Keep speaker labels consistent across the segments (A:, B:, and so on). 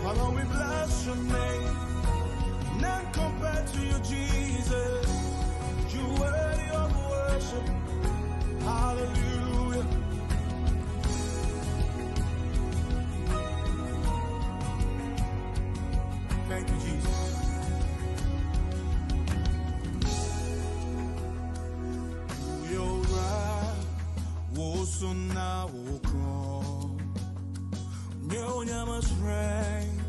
A: Father, we bless your name. None compared to you, Jesus. You worthy of worship. Hallelujah. Thank you, Jesus. You're right. Woso na wokron. Nyama strength.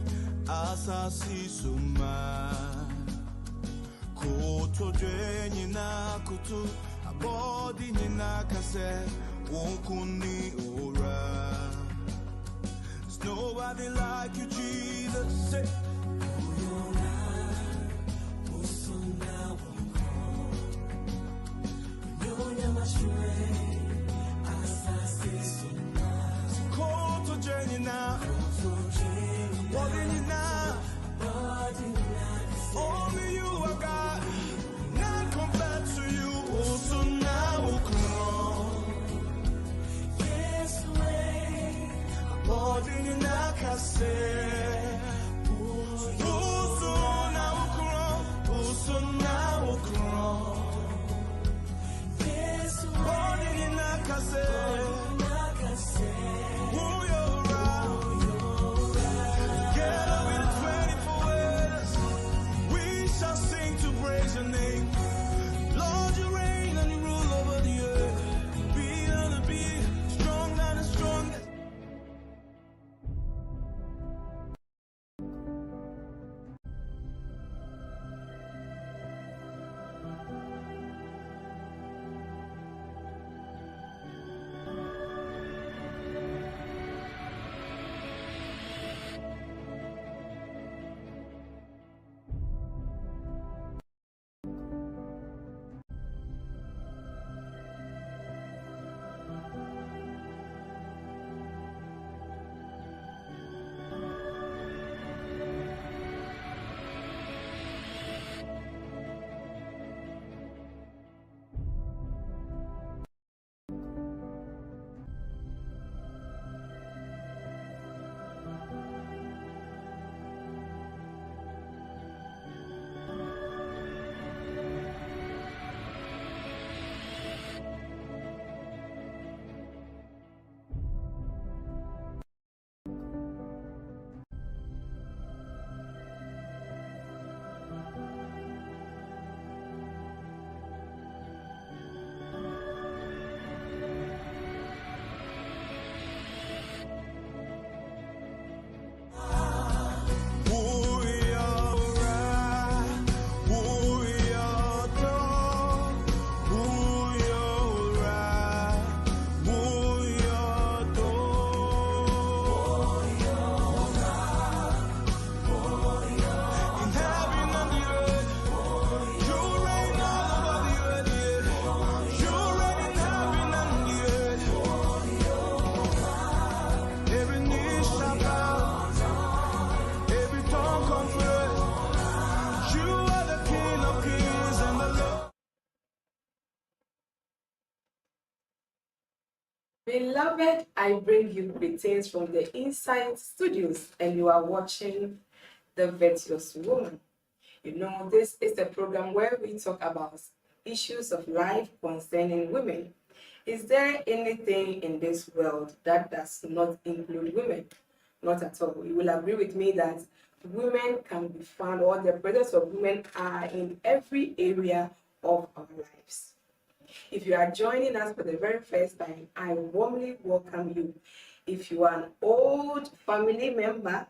A: Asasi suma. Koto dwenye na kutu. Abodi nina kase. Wonkuni ora. There's nobody like you, Jesus. Say. Only you are God, none compared to you. Also now, yes, way, according to Nakase. Also now, yes, according to Nakase. Praise your name, Lord. You reign and you rule over the earth. Be on the beat, strong and the strongest.
B: Beloved, I bring you greetings from the Inside Studios, and you are watching The Virtuous Woman. You know, this is a program where we talk about issues of life concerning women. Is there anything in this world that does not include women? Not at all. You will agree with me that women can be found, or the presence of women are in every area of our lives. If you are joining us for the very first time, I warmly welcome you. If you are an old family member,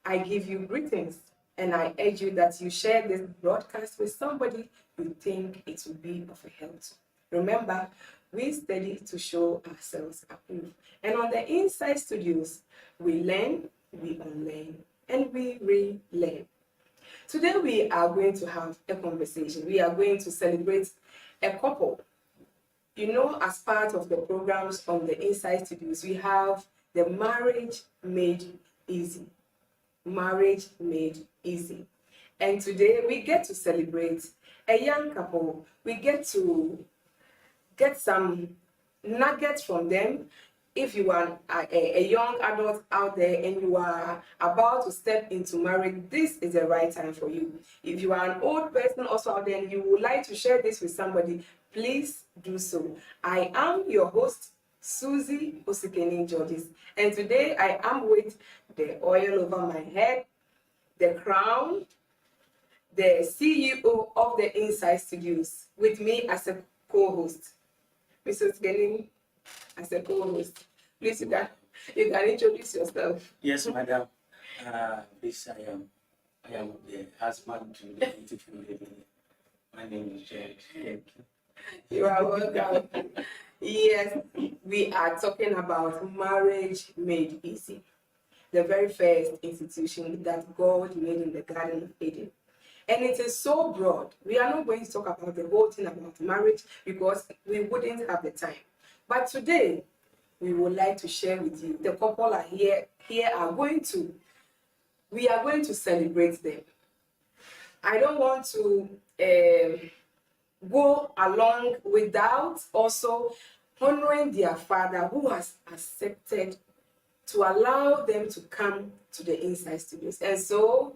B: I give you greetings, and I urge you that you share this broadcast with somebody you think it will be of a help to. Remember, we study to show ourselves approved. And on the Inside Studios, we learn, we unlearn, and we relearn. Today, we are going to have a conversation. We are going to celebrate a couple. You know, as part of the programs on the Inside Studios, we have the Marriage Made Easy. Marriage Made Easy. And today we get to celebrate a young couple. We get to get some nuggets from them. If you are a young adult out there and you are about to step into marriage, this is the right time for you. If you are an old person also out there and you would like to share this with somebody, please do so. I am your host, Susie Osikeni Georges, and today I am with the oil over my head, the crown, the CEO of the Inside Studios, with me as a co-host. Mrs. Osikeni, as a co-host. Please, you can introduce yourself.
C: Yes, madam. Please, I am the husband to the beautiful lady. My name is Jared.
B: You are welcome. Yes, we are talking about Marriage Made Easy, the very first institution that God made in the Garden of Eden. And it is so broad. We are not going to talk about the whole thing about marriage because we wouldn't have the time. But today, we would like to share with you. The couple are here we are going to celebrate them. I don't want to go along without also honoring their father who has accepted to allow them to come to the Inside Studios. And so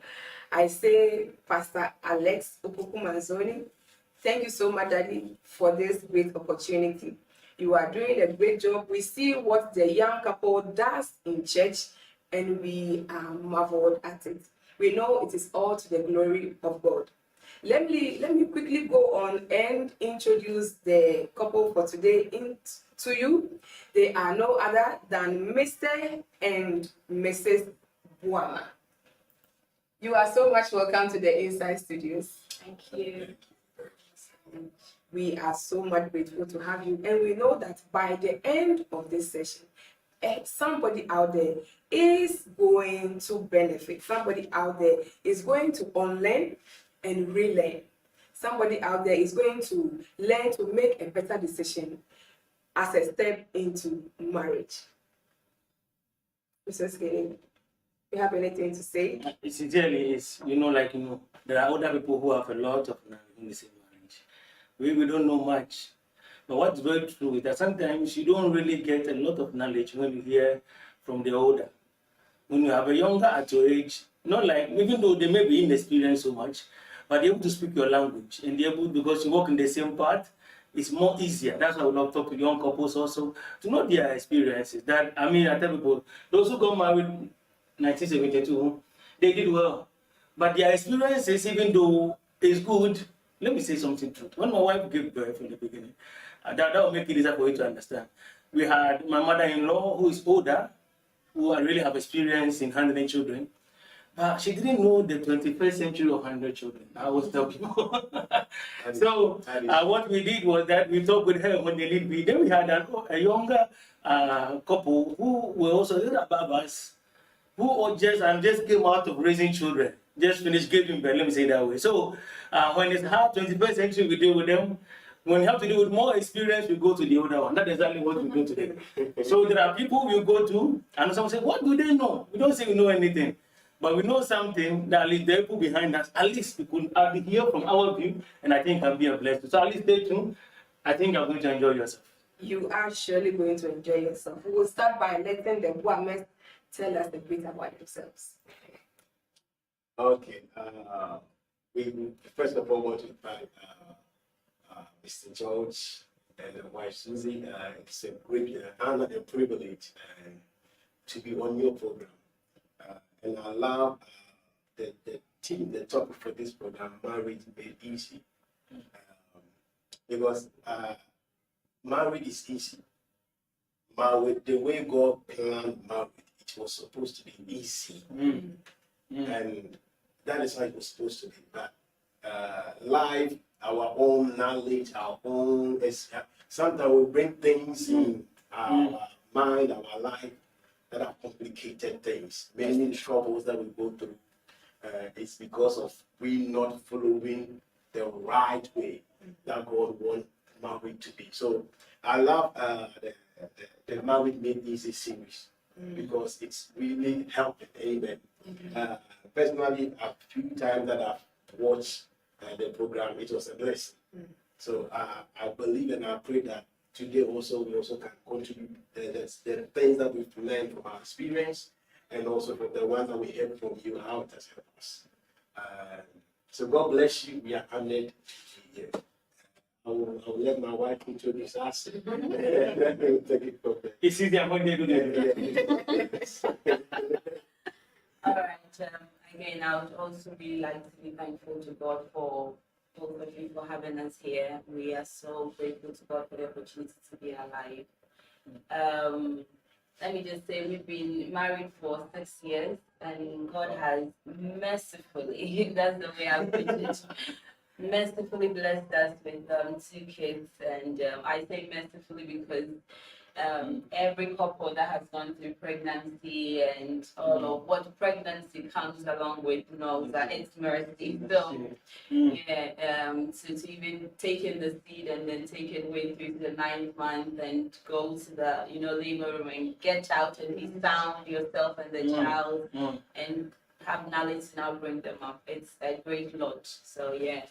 B: I say, Pastor Alex Opoku-Manzoni, thank you so much, Daddy, for this great opportunity. You are doing a great job. We see what the young couple does in church, and we are marveled at it. We know it is all to the glory of God. Let me quickly go on and introduce the couple for today to you. They are no other than Mr. and Mrs. Buama. You are so much welcome to the Inside Studios.
D: Thank you.
B: We are so much grateful to have you, and we know that by the end of this session, somebody out there is going to benefit. Somebody out there is going to unlearn and relearn. Somebody out there is going to learn to make a better decision as a step into marriage. Mr. Skinny, you have anything to say?
C: It sincerely is, there are other people who have a lot of knowledge in the same marriage. We don't know much. But what's very true is that sometimes you don't really get a lot of knowledge when you hear from the older. When you have a younger at your age, not like, even though they may be inexperienced so much, but they're able to speak your language. And they're able, because you work in the same path, it's more easier. That's why we love to talk to young couples also, to know their experiences. I tell people, those who got married in 1972, they did well. But their experiences, even though it's good, let me say something true. When my wife gave birth in the beginning, that will make it easier for you to understand. We had my mother-in-law, who is older, who really have experience in handling children. But she didn't know the 21st century of handling children. I was telling you. So what we did was that we talked with her when they did be. Then we had a younger couple who were also a little above us, who just came out of raising children. Just finished giving birth, let me say it that way. So when it's hard, 21st century, we deal with them. When you have to do with more experience, we go to the older one. That's exactly what we do today. So there are people we go to, and someone say, what do they know? We don't say we know anything. But we know something that at least the people behind us, at least we could hear from our view, and I think can be a blessing. So at least stay tuned. I think you're going to enjoy yourself.
B: You are surely going to enjoy yourself. We will start by letting the women tell us a bit about themselves.
D: Okay. We first of all want to thank Mr. George and wife Susie. It's a great honor and privilege to be on your program. And I love the team, the topic for this program, Marriage Made Easy. Because marriage is easy. Marriage, the way God planned marriage, it was supposed to be easy. And that is how it was supposed to be. But life, our own knowledge, our own, sometimes we bring things in our mind, our life, that are complicated things. Many troubles that we go through, it's because of we not following the right way that God wants marriage to be. So I love the Marriage Made Easy series because it's really helping. Amen. Personally, a few times that I've watched the program, it was a blessing. So I believe and I pray that today also we also can contribute the things that we've learned from our experience and also from the ones that we heard from you, how it has helped us. So God bless you. We are honored to be here. I will let my wife introduce us. Take it from there.
C: It's easy, I'm going to do this.
E: All right. Again, I would also really like to be thankful to God for both of you for having us here. We are so grateful to God for the opportunity to be alive. Let me just say we've been married for 6 years, and God has mercifully, that's the way I put it, mercifully blessed us with 2 kids. And I say mercifully because every couple that has gone through pregnancy and all of what pregnancy comes along with knows that it's mercy. So yeah, to even take in the seed and then take it way through the 9th month and go to the labor room and get out and be sound yourself and the child and have knowledge to now bring them up. It's a great lot. So yeah.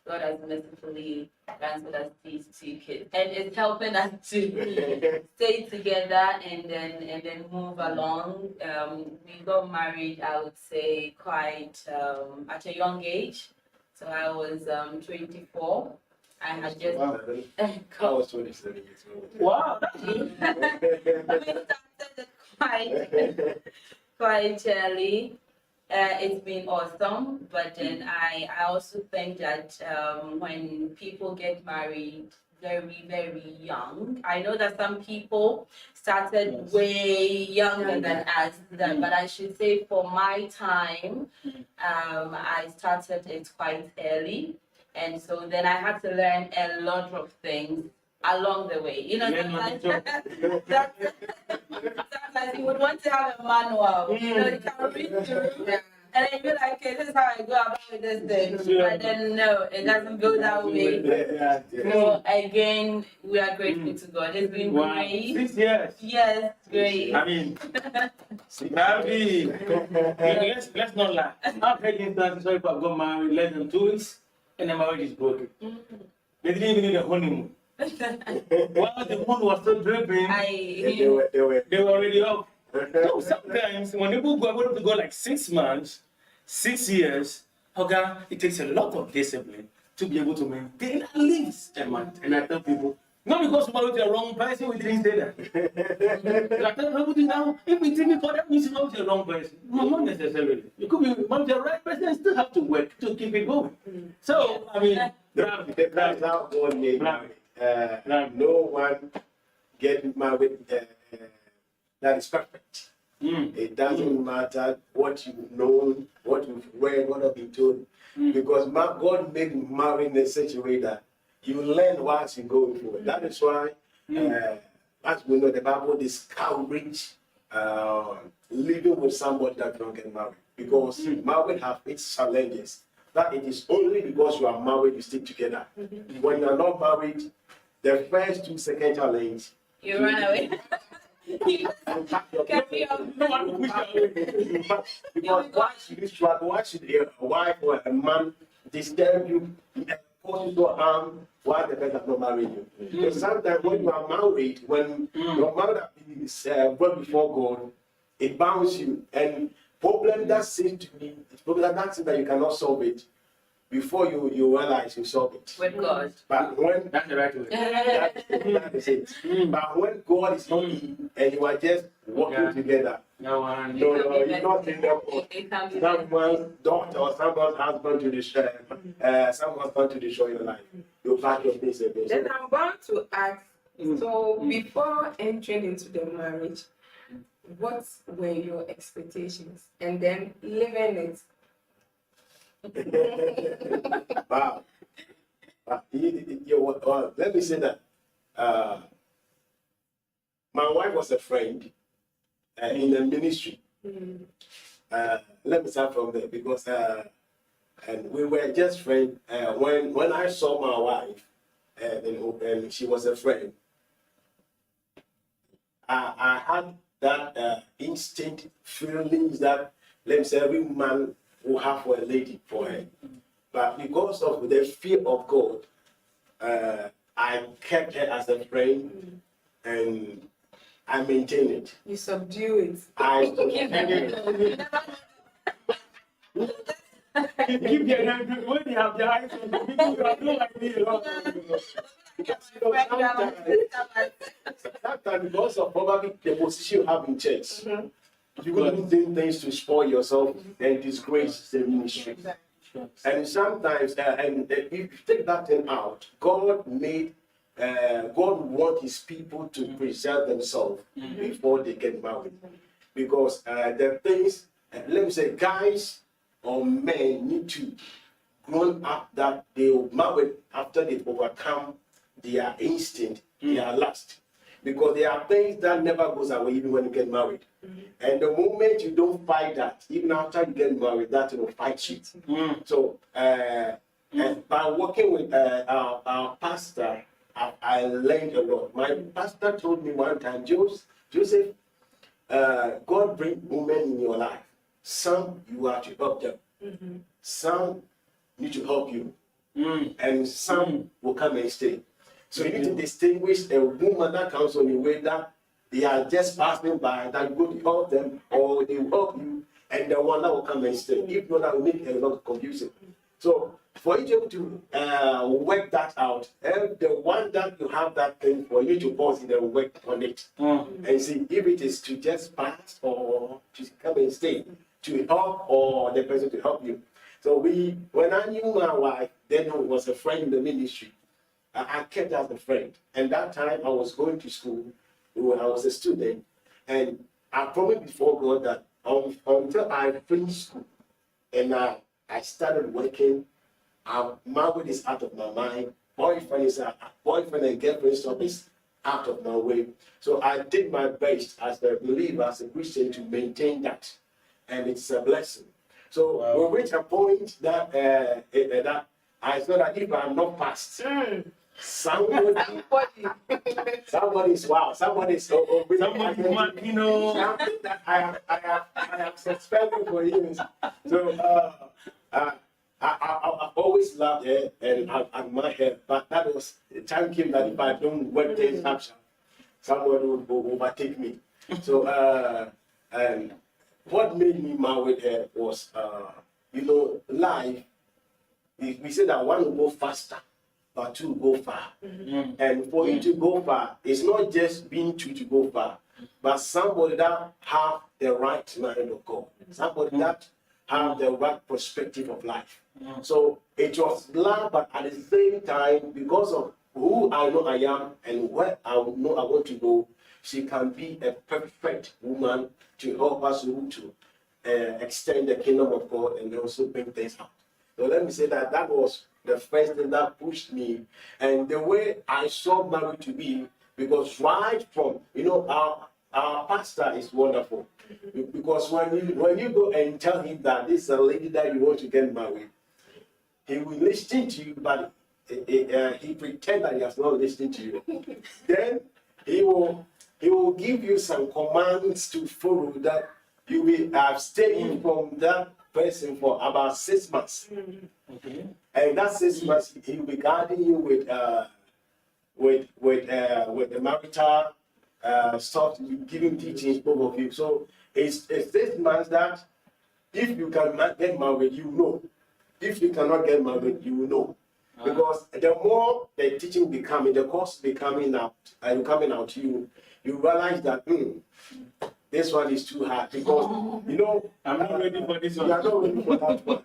E: God has mercifully granted us these 2 kids, and it's helping us to stay together and then move along. We got married, I would say, quite at a young age. So I was 24. I had just
D: I was 27 years old.
C: Wow.
E: we started quite early. It's been awesome, but then I also think that when people get married very, very young, I know that some people started way younger than us, but I should say for my time, I started it quite early, and so then I had to learn a lot of things along the way. Sometimes you would want to have a manual, you can read through, and then you're like, okay, this is how I go about with this thing. But then, no, it doesn't go that way. So, again, we are grateful to God. It's been great.
C: 6 years.
E: Yes, great.
C: I mean, let's not lie. I've heard instances where people got married less than 2 weeks and the marriage is broken. They didn't even need a honeymoon. While the moon was still dripping,
D: They were
C: they were already up. So sometimes when people go able to go like 6 months, 6 years, okay, it takes a lot of discipline to be able to maintain at least a month. And I tell people, not because we married the wrong person, we didn't say that. I tell people now, if we think about that means you married the wrong person. No, not necessarily. You could be married the right person and still have to work to keep it going. So, I mean,
D: that's how God made marriage. No one get married that is perfect. It doesn't matter what you've known, what you've read, what have been told, because God made marriage in such a way that you learn once you go through it. That is why, as we know, the Bible discourages living with somebody that don't get married, because marriage has its challenges. That it is only because you are married you stick together. When you are not married, the first 2 second challenge,
E: You run away. Carry on.
D: Because why should a wife or a man disturb you cause you to harm while the person not married you. Because sometimes when you are married, when your mother is brought before God, it bounds you. And problem that seems to be, it's problem that you cannot solve it before you realize you solve it.
E: With God.
D: But when
C: That's the right way.
D: that is it. But when God is not in and you are just working together,
C: No one.
D: you're not in there for someone's daughter or someone's husband to destroy, someone's going to destroy your life. You pack your things away.
B: Then I'm about to ask, so before entering into the marriage, what were your expectations? And then living it.
D: Wow. Let me say that my wife was a friend in the ministry. Let me start from there because and we were just friends. When I saw my wife and she was a friend, I had that instinct feelings that, let me say, every man will have for a lady, for her. But because of the fear of God, I kept her as a friend and I maintained it.
B: You subdue it.
C: Keep your hand when you have your eyes on the people who are not like me.
D: Sometimes because of probably the position you have in church, you're going to do things to spoil yourself and disgrace the ministry. And sometimes, and if you take that thing out, God wants his people to preserve themselves before they get married. Because the things, let me say, guys or men need to grow up that they will marry after they've overcome their instinct, their lust. Because there are things that never goes away even when you get married. And the moment you don't fight that, even after you get married, that will fight you. So, and by working with our pastor, I learned a lot. My pastor told me one time, Joseph, God bring women in your life. Some you are to help them. Some need to help you. And some will come and stay. So you need to distinguish a woman that comes on the way that they are just passing by, that you go to help them, or they will help you, and the one that will come and stay. If not, that will make a lot of confusion. So for you to work that out, and the one that you have that thing for you to pause it and work on it, and see if it is to just pass or to come and stay, to help or the person to help you. So when I knew my wife, then I was a friend in the ministry. I kept her as a friend. And that time I was going to school, when I was a student, and I promised before God that until I finished school and I started working, marriage is out of my mind. Boyfriend and girlfriend stuff is out of my way. So I did my best as a believer, as a Christian, to maintain that. And it's a blessing. So we reach a point that that I saw that if I'm not past, somebody's wow, somebody's you know, something that I have suspended for years. So I always loved her and I admired her, but that was the time came that if I don't work things up, somebody would overtake me. So and what made me marry her was you know, life. We say that one will go faster, but two will go far. And for you to go far, it's not just being two to go far, but somebody that have the right mind of God, somebody that have the right perspective of life. So it was love, but at the same time, because of who I know I am and where I know I want to go, she can be a perfect woman to help us to extend the kingdom of God and also bring things out. So let me say that that was the first thing that pushed me, and the way I saw marriage to be, because right from, you know, our pastor is wonderful, because when you go and tell him that this is a lady that you want to get married, he will listen to you, but he pretend that he has not listened to you. Then he will give you some commands to follow that you will abstain from that person for about 6 months.
C: Okay.
D: And that 6 months, he will be guiding you with the marital stuff, giving teachings, both of you. So it's 6 months that if you can get married, you know. If you cannot get married, you know. Because the more the teaching becoming, the course becoming out, and coming out to you, you realize that this one is too hard because you know
C: I'm not ready for this one.
D: You are not ready for that one.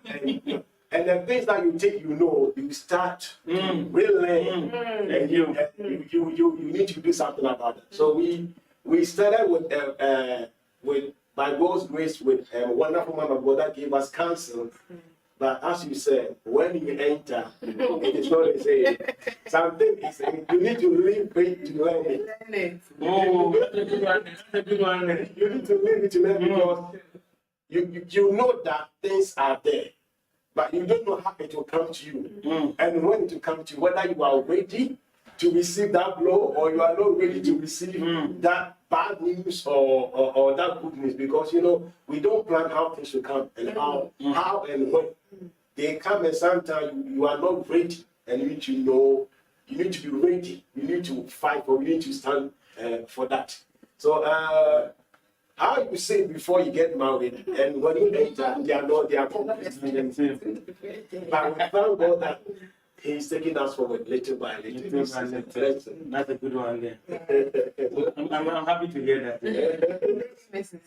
D: And the things that you take, you start to relearn, and you need to do something about it. So we started with by God's grace with a wonderful man of God that gave us counsel. But as you said, when you enter, it is not the same. Something is, you need to live it to learn it.
C: Oh, that's a good one. That's a good one.
D: You need to live it to learn because you know that things are there, but you don't know how it will come to you. And when it will come to you, whether you are ready to receive that blow or you are not ready to receive that bad news or that good news, because we don't plan how things will come and how and when they come, and sometimes you are not ready, and you need to know, you need to be ready, you need to fight for, you need to stand for that. So how you say before you get married and when you enter, they are completely. But we thank God that He's taking us forward little by little.
C: That's a good one there. I'm happy to hear that.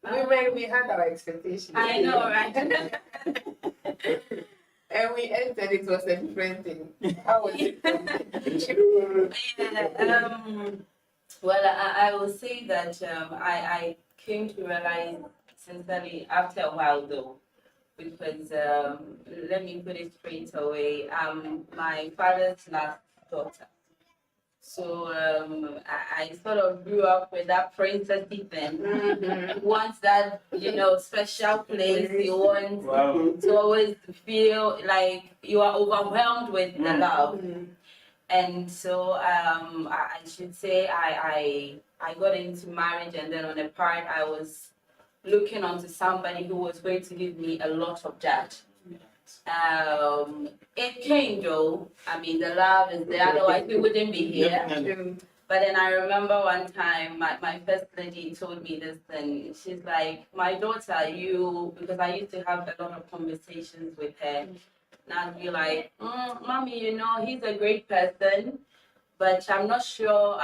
B: Women, we had our expectations.
E: I know, right?
B: And we entered, it was a different thing. How was it?
E: Well, I will say that I came to realize sincerely after a while though, because let me put it straight away. My father's last daughter. So I sort of grew up with that princessy thing. Wants that, special place. You want to always feel like you are overwhelmed with the love. And so I should say I got into marriage, and then on a part I was looking onto somebody who was going to give me a lot of that. It came though. I mean, the love is there, otherwise we wouldn't be here. But then I remember one time my first lady told me this, and she's like, my daughter, because I used to have a lot of conversations with her, and I'd be like, Mommy, he's a great person, but I'm not sure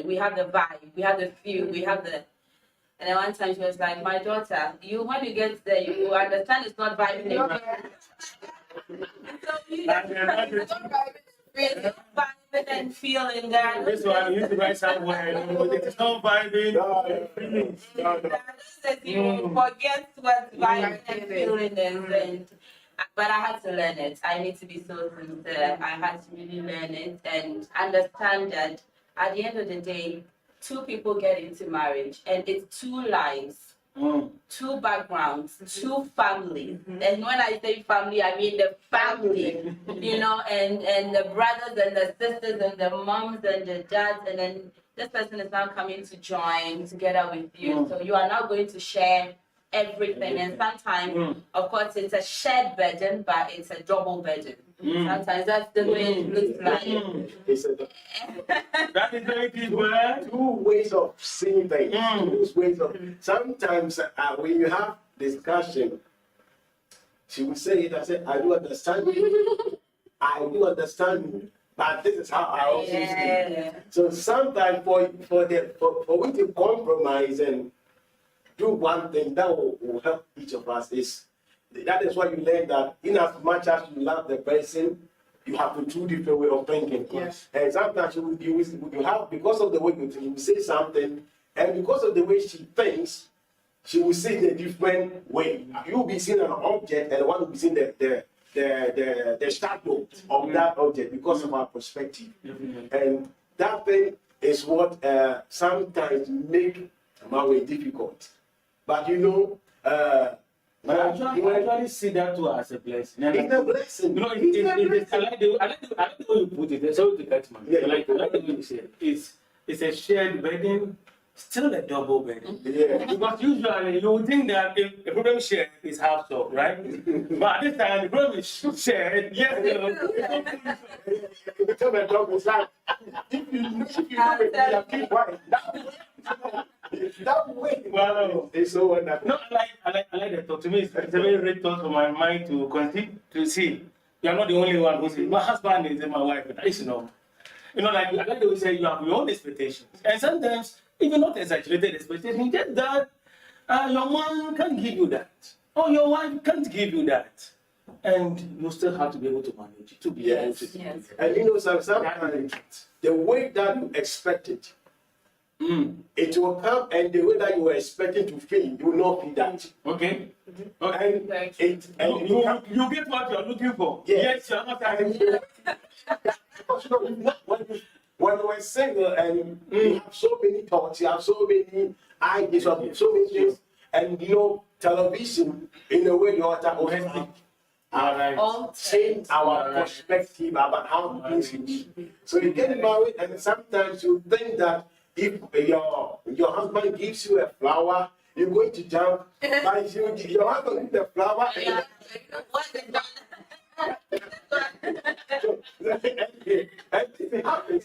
E: we have the vibe, we have the feel, we have the... And then one time she was like, my daughter, when you get there, you understand it's not vibing. So and feeling that.
C: This one, you need to write somewhere. It's not vibing.
E: You will forget what vibing and feeling is. But I had to learn it. I need to be so sincere. I had to really learn it and understand that at the end of the day, two people get into marriage, and it's two lives, two backgrounds, two families. And when I say family, I mean the family, and the brothers and the sisters and the moms and the dads, and then this person is now coming to join together with you. So you are now going to share everything. And sometimes, of course, it's a shared burden, but it's a double burden. Sometimes that's the way it looks like.
C: That is very good word.
D: Two ways of seeing things. Two ways of. Sometimes when you have discussion, she will say it. I say, I do understand you. I do understand you. But this is how I also see it. So sometimes for we to compromise and do one thing that will help each of us that is why you learn that in as much as you love the person, you have two different way of thinking.
B: Yes.
D: And sometimes you have, because of the way you say something, and because of the way she thinks, she will see it a different way. You will be seeing an object, and one will be seeing the shadow of that object because of our perspective. And that thing is what sometimes make marriage difficult. But
C: I actually see that too as a blessing.
D: It's a blessing.
C: I like the way you put it. Sorry to cut man. I like the way you say it. It's a shared burden, still a double burden.
D: Yeah.
C: Because usually you would think that if the problem shared is half solved, right? But at this time the problem is shared. Yes,
D: You tell my dog, it's like, if you know it, you keep quiet. That way,
C: wow.
D: it's so wonderful.
C: No, I like the thought. To me, it's a very great thought for my mind to continue to see. You are not the only one who says, my husband is my wife. That is normal. You know, like I like the way you say you have your own expectations. And sometimes, even not exaggerated expectations, just that your mom can't give you that. Or your wife can't give you that. And you still have to be able to manage it, to be able to do it.
D: And you know, sometimes the way that you expect it, it will come, and the way that you were expecting to feel, you will not feel that.
C: Okay.
D: Okay. And
C: You get what you're looking for.
D: Yes,
C: you're not
D: when you were single and you have so many thoughts, you have so many ideas, you have so many things, and you know, television in a way you are change our perspective about how things is. So you get married, and sometimes you think that if your husband gives you a flower, you're going to jump, but if your husband gives the flower, anything happens.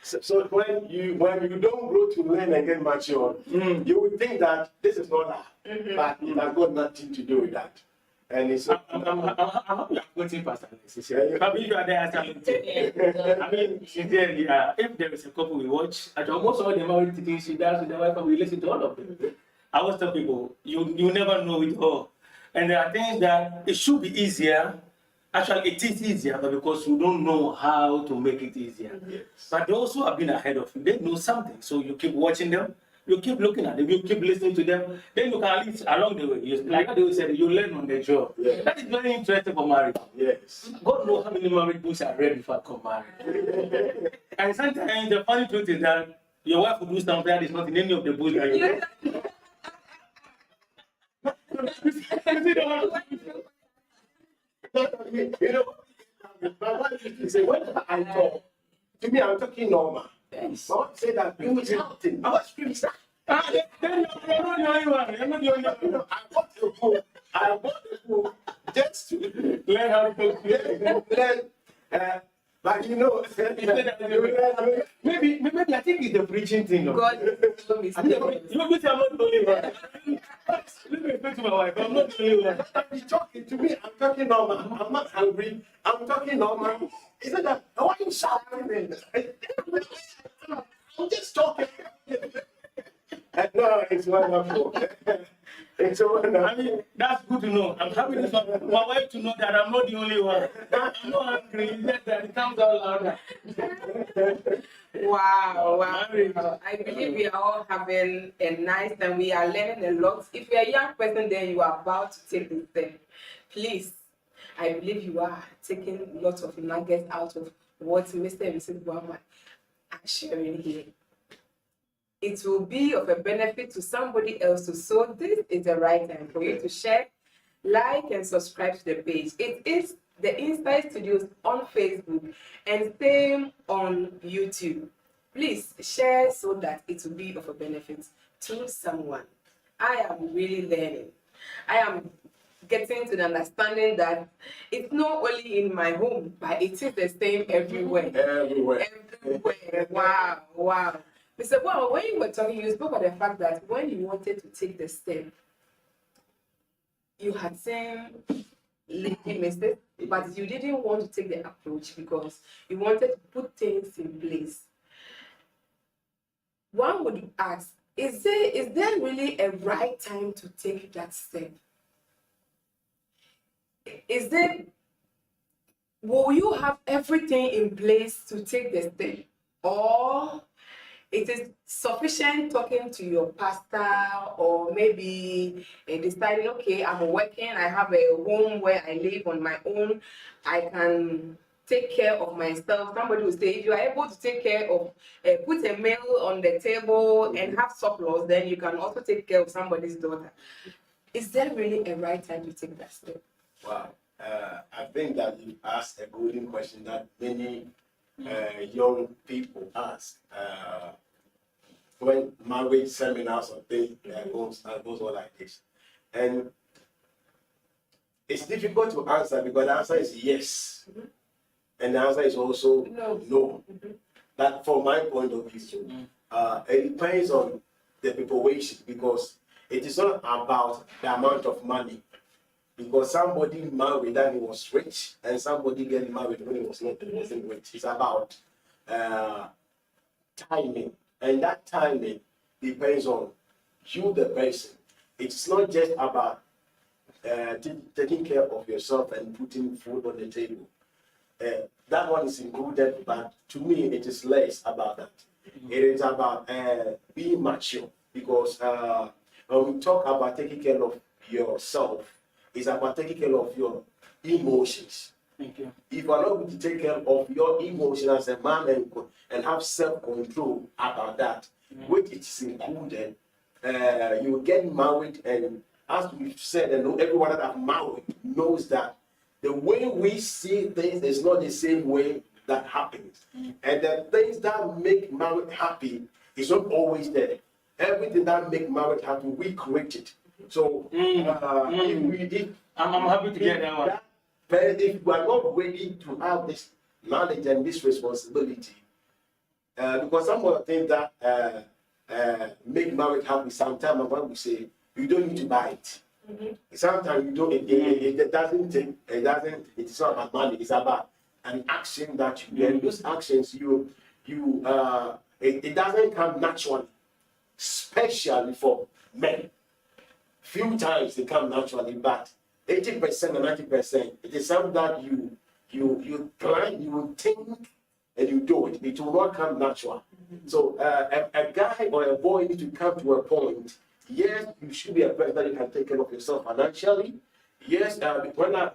D: So when you don't grow to learn and get mature, you would think that this is not that, but it has got nothing to do with that. And it's
C: I'm going past Alex. Probably you are there as I mean, sincerely, if there is a couple we watch, at almost all the married things she does with the wife, and we listen to all of them. I always tell people, you never know it all. And there are things that it should be easier. Actually, it is easier, but because you don't know how to make it easier.
D: Yes.
C: But they also have been ahead of you. They know something. So you keep watching them, you keep looking at them, you keep listening to them. Then you can at least along the way, like they said, you learn on the job.
D: Yeah.
C: That is very interesting for marriage.
D: Yes.
C: God knows how many married books are read before I come married. And sometimes the funny truth is that your wife will do something that is not in any of the books that you read.
D: You know, my wife used to say, whenever I talk, to me, I'm talking normal.
B: Yes.
D: My wife said that you was shouting. I was screaming.
C: Then you're not the only one. You're not the only one.
D: I bought the book just to
C: Learn how to
D: learn. But you know,
C: maybe I think it's the preaching thing.
B: God is so
C: You
B: mysterious.
C: know, I'm not the only one. Let me explain to my wife. I'm not the only one.
D: He's talking to me. I'm talking normal. I'm not hungry. I'm talking normal. He said that. Why are you shouting? I'm just talking. No, it's wonderful. It's wonderful.
C: I mean, that's good to know. I'm happy for my wife to know that I'm not the only one. I'm not angry. It's just that it comes out louder.
B: Wow. I believe we are all having a nice time. We are learning a lot. If you're a young person, then you are about to take this step. Please, I believe you are taking lots of nuggets out of what Mr. and Mrs. Boama are sharing here. It will be of a benefit to somebody else too. So this is the right time for you to share, like, and subscribe to the page. It is the Inside Studios on Facebook and same on YouTube. Please share so that it will be of a benefit to someone. I am really learning. I am getting to the understanding that it's not only in my home, but it is the same everywhere. Everywhere. Wow. Mr. Boa, when you were talking, you spoke about the fact that when you wanted to take the step, you had seen little mistakes, but you didn't want to take the approach because you wanted to put things in place. One would ask, is there really a right time to take that step? Will you have everything in place to take the step? Or it is sufficient talking to your pastor, or maybe deciding, okay, I'm working, I have a home where I live on my own, I can take care of myself. Somebody will say, if you are able to take care of, put a meal on the table and have surplus, then you can also take care of somebody's daughter. Is there really a right time to take that step?
D: Wow. I think that you asked a golden question that many young people ask. when marriage seminars or things goes on like this. And it's difficult to answer because the answer is yes. And the answer is also no. That from my point of view, it depends on the preparation, because it is not about the amount of money. Because somebody married and he was rich, and somebody getting married when he wasn't rich. It's about timing, and that timing depends on you, the person. It's not just about taking care of yourself and putting food on the table. That one is included, but to me, it is less about that. It is about being mature, because when we talk about taking care of yourself, it's about taking care of your emotions.
C: Thank you.
D: If you are not going to take care of your emotions as a man and have self-control about that, which is included, you will get married, and as we've said, and everyone that have married knows that the way we see things is not the same way that happens. And the things that make marriage happy is not always there. Everything that make marriage happy, we create it. So
C: I'm happy to get that one.
D: But if we are not ready to have this knowledge and this responsibility, because some of the things that make marriage happy, sometimes when we say you don't need to buy it. Sometimes you don't. It doesn't take. It doesn't. It's not about money. It's about an action that you do. And those actions, it doesn't come naturally, especially for men. Few times they come naturally, but 80% and 90%, it is something that you plan, you think, and you do it. It will not come natural. So a guy or a boy needs to come to a point. Yes, you should be a person that you can take care of yourself financially. Yes, when I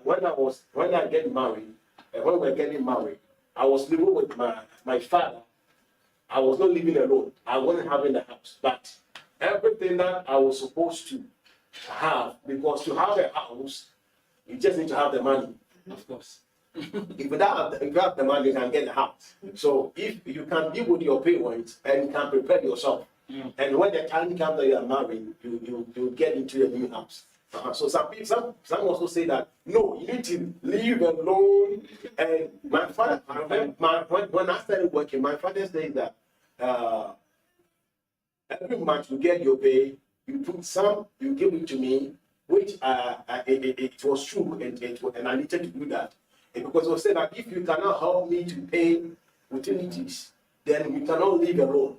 D: get married, when we were getting married, I was living with my father. I was not living alone. I wasn't having a house, but everything that I was supposed to have, because to have a house, you just need to have the money.
C: Of course.
D: If you have the money, you can get the house. So if you can deal with your parents and you can prepare yourself, and when the time comes that you are married, you get into a new house. So some also say that no, you need to leave alone. And my father, I remember when I started working, my father said that every month you get your pay, you put some, you give it to me, which it was true, and I needed to do that. And because I said that if you cannot help me to pay utilities, then you cannot live alone.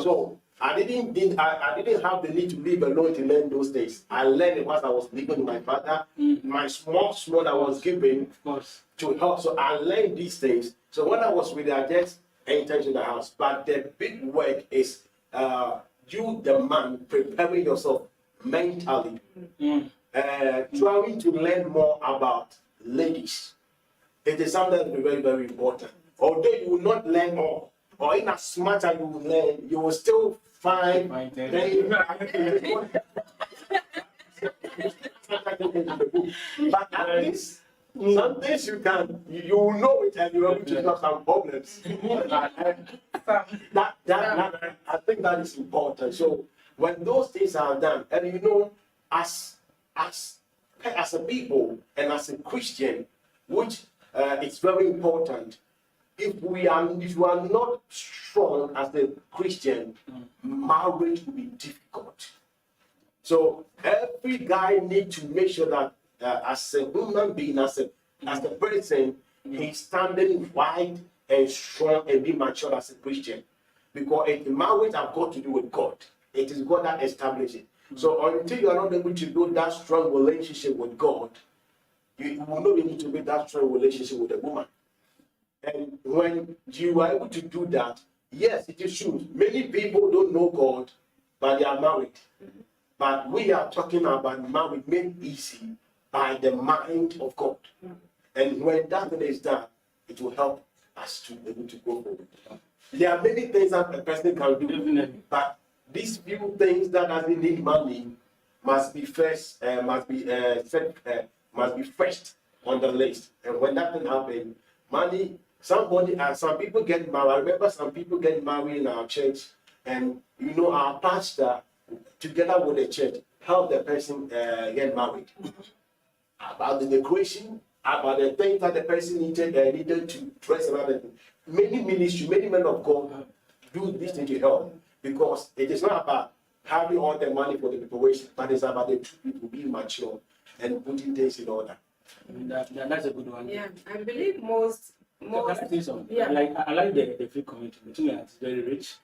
D: So I didn't have the need to live alone to learn those things. I learned it whilst I was living with my father. My small I was given to help. So I learned these things. So when I was with I just entered into the house. But the big work is you, the man, preparing yourself mentally, trying to learn more about ladies. It is something that is very, very important. Although you will not learn all, or in as much as you will learn, you will still find but at least some things you will know it, and you will to have some problems. I think that is important. So when those things are done, and you know, as a people and as a Christian, which it's very important. If you are not strong as a Christian, marriage will be difficult. So every guy needs to make sure that as a human being, as a person, he's standing right and strong and be mature as a Christian. Because marriage has got to do with God. It is God that established it. So until you are not able to build that strong relationship with God, you will not be able to build that strong relationship with a woman. And when you are able to do that, yes, it is true. Many people don't know God, but they are married. But we are talking about marriage made easy by the mind of God. And when that is done, it will help us to be able to go forward. There are many things that a person can do, but these few things that doesn't need money must be first, must be first on the list. And when that thing happens, money. Some people get married. I remember some people get married in our church, and you know our pastor, together with the church, help the person get married. About the decoration, about the things that the person needed to dress and other things. Many ministry, many men of God do this thing to help, because it is not about having all the money for the preparation, but it's about the two people being mature and putting things in order.
C: That's a good one.
B: Yeah, I believe most.
C: Can I say something?
B: Yeah.
C: I like the free community. It's very rich.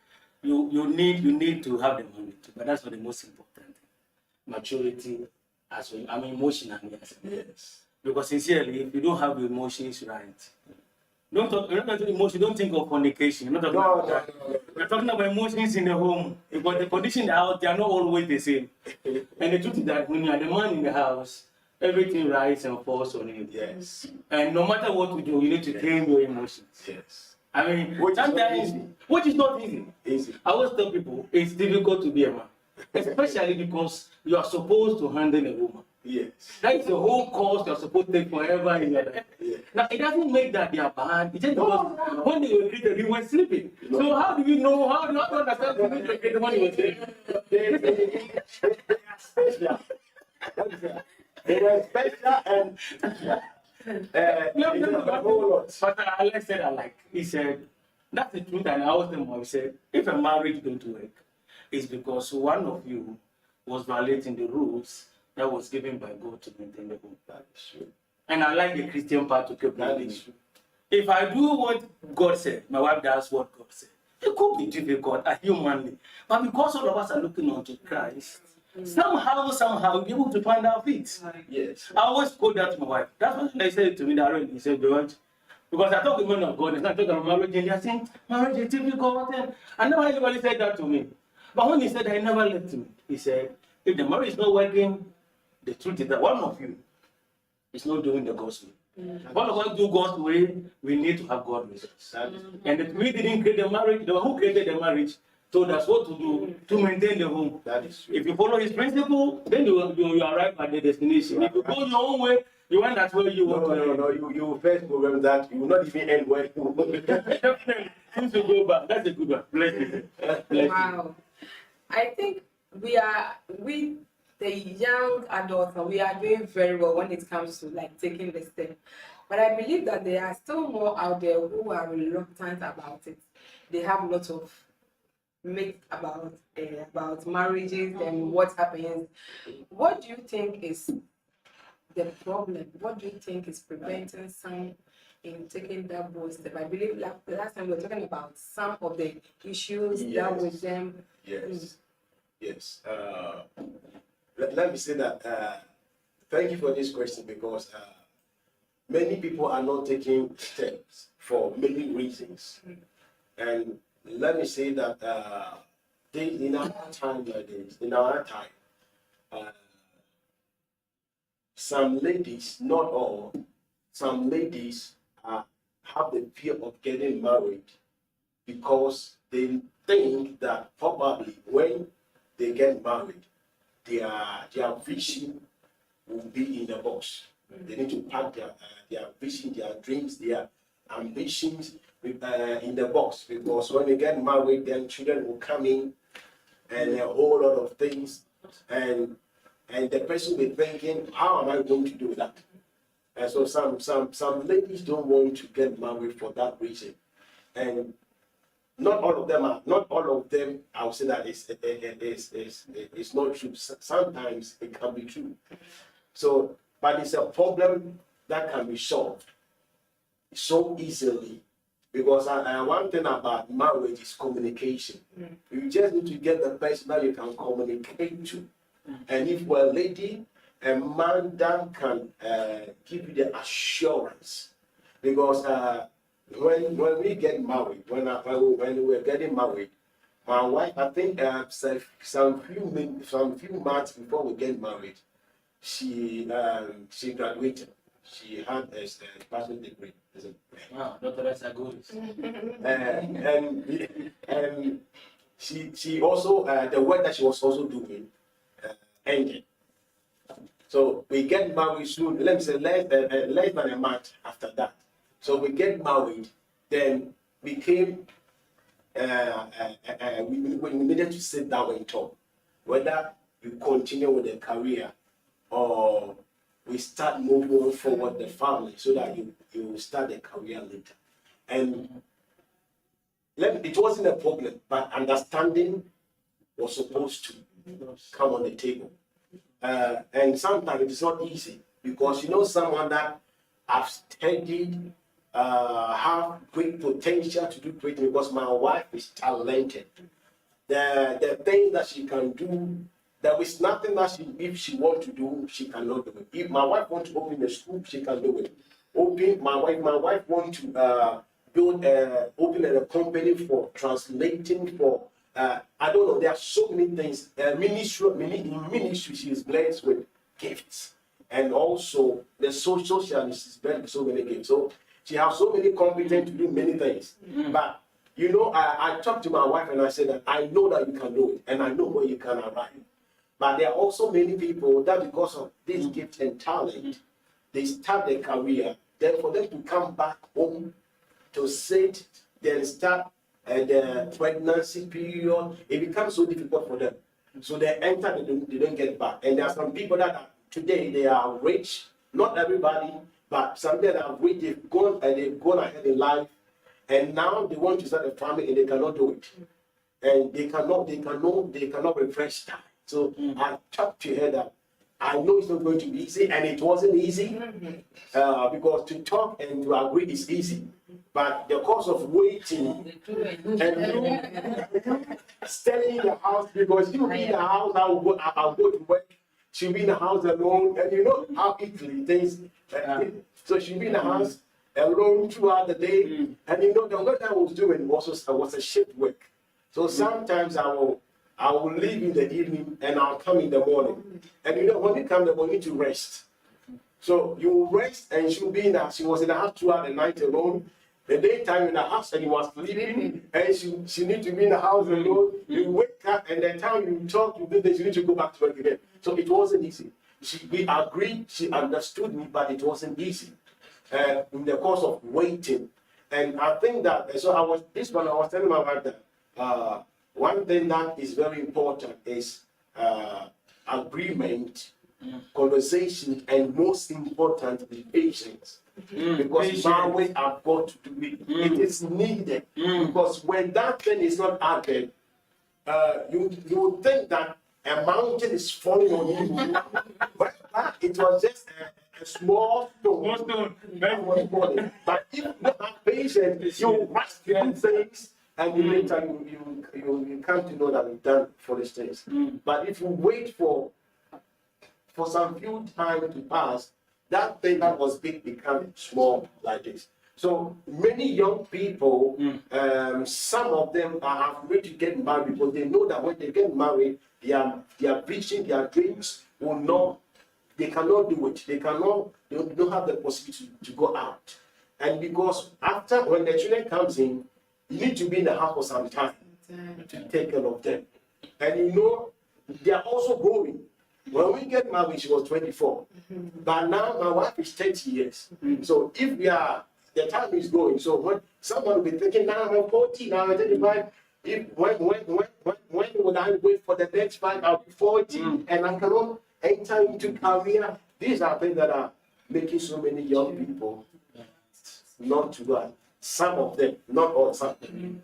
C: You need to have the money too, but that's not the most important thing. Maturity as well. I mean, emotionally, yes. Because sincerely, if you don't have your emotions right, don't talk about emotion. Don't think of fornication. We're talking about emotions in the home, because the condition in the house, they are not always the same. And the truth is that when you are the man in the house, everything rises and falls on you.
D: Yes.
C: And no matter what we do, you need to tame your emotions.
D: Yes.
C: I mean, which is not easy. I always tell people it's difficult to be a man, especially because you are supposed to handle a woman.
D: Yes.
C: That is the whole course you're supposed to take forever in your life.
D: Yes.
C: Now, it doesn't make that they are bad. It's just because when they were created, you were sleeping. So how do you know? How do you understand when you were created when you were sleeping?
D: They were special and
C: But Alex said, he said, that's the truth. And I asked him, he said, if a marriage don't work, it's because one of you was violating the rules that was given by God to maintain the home.
D: that is true.
C: And I like the Christian part to keep
D: That
C: moving.
D: is true.
C: If I do what God said, my wife does what God said, it could be difficult humanly. But because all of us are looking unto Christ, somehow, we'll be able to find our feet.
D: Yes.
C: I always quote that to my wife. That's what they said to me directly. He said, George, because I talk to men of God, it's not talking about marriage, and they're saying, marriage is difficult. I never anybody said that to me. But when he said that, he never left me. He said, if the marriage is not working, the truth is that one of you is not doing the God's way. One of us do God's way, we need to have God with us. And if we didn't create the marriage, the one who created the marriage told us what to do to maintain the home.
D: That is true.
C: If you follow his principle, then you arrive at the destination. If you go your own way, you end at where you want to end.
D: No, you first program that you will not even end where you want to
C: Definitely. Since you go back, that's a good one. Bless you. Bless you.
B: Wow. I think we the young adults, we are doing very well when it comes to like taking the step. But I believe that there are still more out there who are reluctant about it. They have lots of myths about marriages and what happens. What do you think is the problem? What do you think is preventing some in taking that bold step? I believe last time we were talking about some of the issues that with them.
D: Yes. Yes. Let me say that thank you for this question, because many people are not taking steps for many reasons. And let me say that in our time like this, some ladies, not all, some ladies have the fear of getting married because they think that probably when they get married, their vision will be in a box. They need to pack their vision, their dreams, their ambitions in the box, because when they get married, then children will come in and a whole lot of things, and the person will be thinking, how am I going to do that? And so some ladies don't want to get married for that reason, and not all of them, I would say that it's not true. Sometimes it can be true. So, but it's a problem that can be solved so easily, because one thing about marriage is communication. You just need to get the person that you can communicate to. And if you're a lady, a man that can give you the assurance, because when we get married, when we were getting married, my wife, I think some few months before we get married, she graduated. She had a bachelor's degree.
C: Wow, Dr. That's a good.
D: And she also the work that she was also doing ended. So we get married soon. Let me say less than a month after that. So we get married, then became we needed to sit down and talk. Whether you continue with the career or we start moving forward the family so that you will start a career later. And it wasn't a problem, but understanding was supposed to come on the table. And sometimes it's not easy because you know someone that have studied, have great potential to do great, because my wife is talented. The things that she can do, there is nothing that if she wants to do, she cannot do it. If my wife wants to open a school, she can do it. My wife wants to open a company for translating, for I don't know, there are so many things. In ministry, she is blessed with gifts. And also the social is blessed with so many gifts. So she has so many competence to do many things. But you know, I talked to my wife and I said that I know that you can do it and I know where you can arrive. But there are also many people that because of this gift and talent, they start their career. Then for them to come back home to sit, then start the pregnancy period, it becomes so difficult for them. So they enter, they don't get back. And there are some people that are, today they are rich, not everybody, but some that are rich, they've gone ahead in life, and now they want to start a family and they cannot do it. And they cannot refresh time. So I talked to her that I know it's not going to be easy, and it wasn't easy because to talk and to agree is easy. But the cost of waiting and staying in the house, because you be in the house, I'll go to work. She'll be in the house alone, and you know how easily things. So she'll be in the house alone throughout the day, and you know the work I was doing was a shift work. So sometimes I will leave in the evening and I'll come in the morning. And you know when you come in the morning, you need to rest. So you will rest, and she'll be in the house. She was in the house throughout the night alone. The daytime in the house, and he was sleeping, and she need to be in the house alone. You wake up, and the time you talk, you do this, you need to go back to work again. So it wasn't easy. We agreed, she understood me, but it wasn't easy. In the course of waiting, and I think that I was telling my wife that one thing that is very important is agreement, conversation, and most importantly, patience. Because my way I've got to do it. It is needed. Because when that thing is not added, you think that a mountain is falling on you. But it was just a small stone. But if you don't have patience, you rush to do things, and later you come to know that you've done foolish things. But if you wait for some few time to pass, that thing that was big becomes small like this. So many young people, some of them are afraid to get married because they know that when they get married, their vision, their dreams will not, they cannot do it. They don't have the possibility to go out. And because after, when the children comes in, you need to be in the house for some time to take care of them. And you know, they are also growing. When we get married, she was 24. But now my wife is 30 years. So if the time is going, so when someone will be thinking, now I'm 40, now I'm 35, when would I wait for the next 5, I'll be 40, and I cannot enter into career. These are things that are making so many young people not to go. Some of them, not all, some.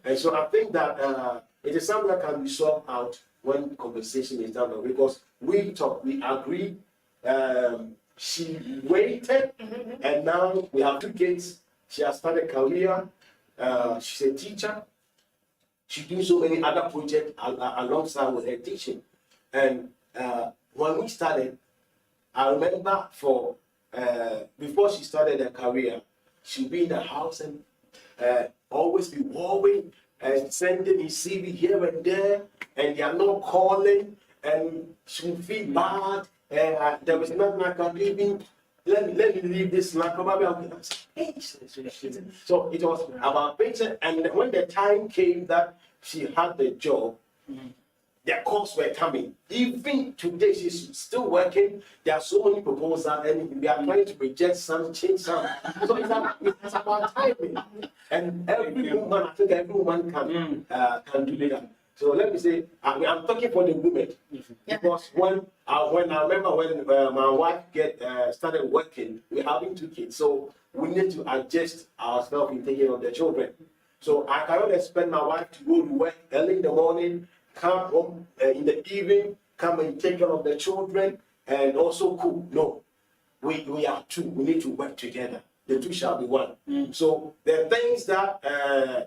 D: And so I think that it is something that can be solved out when conversation is done, because we talk, we agree. She waited, and now we have 2 kids. She has started a career. She's a teacher. She does so many other projects alongside with her teaching. And when we started, I remember before she started her career, she'd be in the house and always be worrying and sending his CV here and there, and they are not calling, and she will feel bad. There was nothing I can do. Let me leave this life. Probably I'll be patience. So it was about patience, and when the time came that she had the job, their calls were coming. Even today, she's still working. There are so many proposals, and we are trying to reject some, change some. So it's about timing. And every woman, I think every woman can do that. So let me say, I'm talking for the women, because when I remember when my wife started working, we're having 2 kids, so we need to adjust ourselves in taking care of the children. So I cannot expect my wife to go to work early in the morning, come home in the evening, come and take care of the children, and also cook. No, we are two. We need to work together. The two shall be one. So there are things that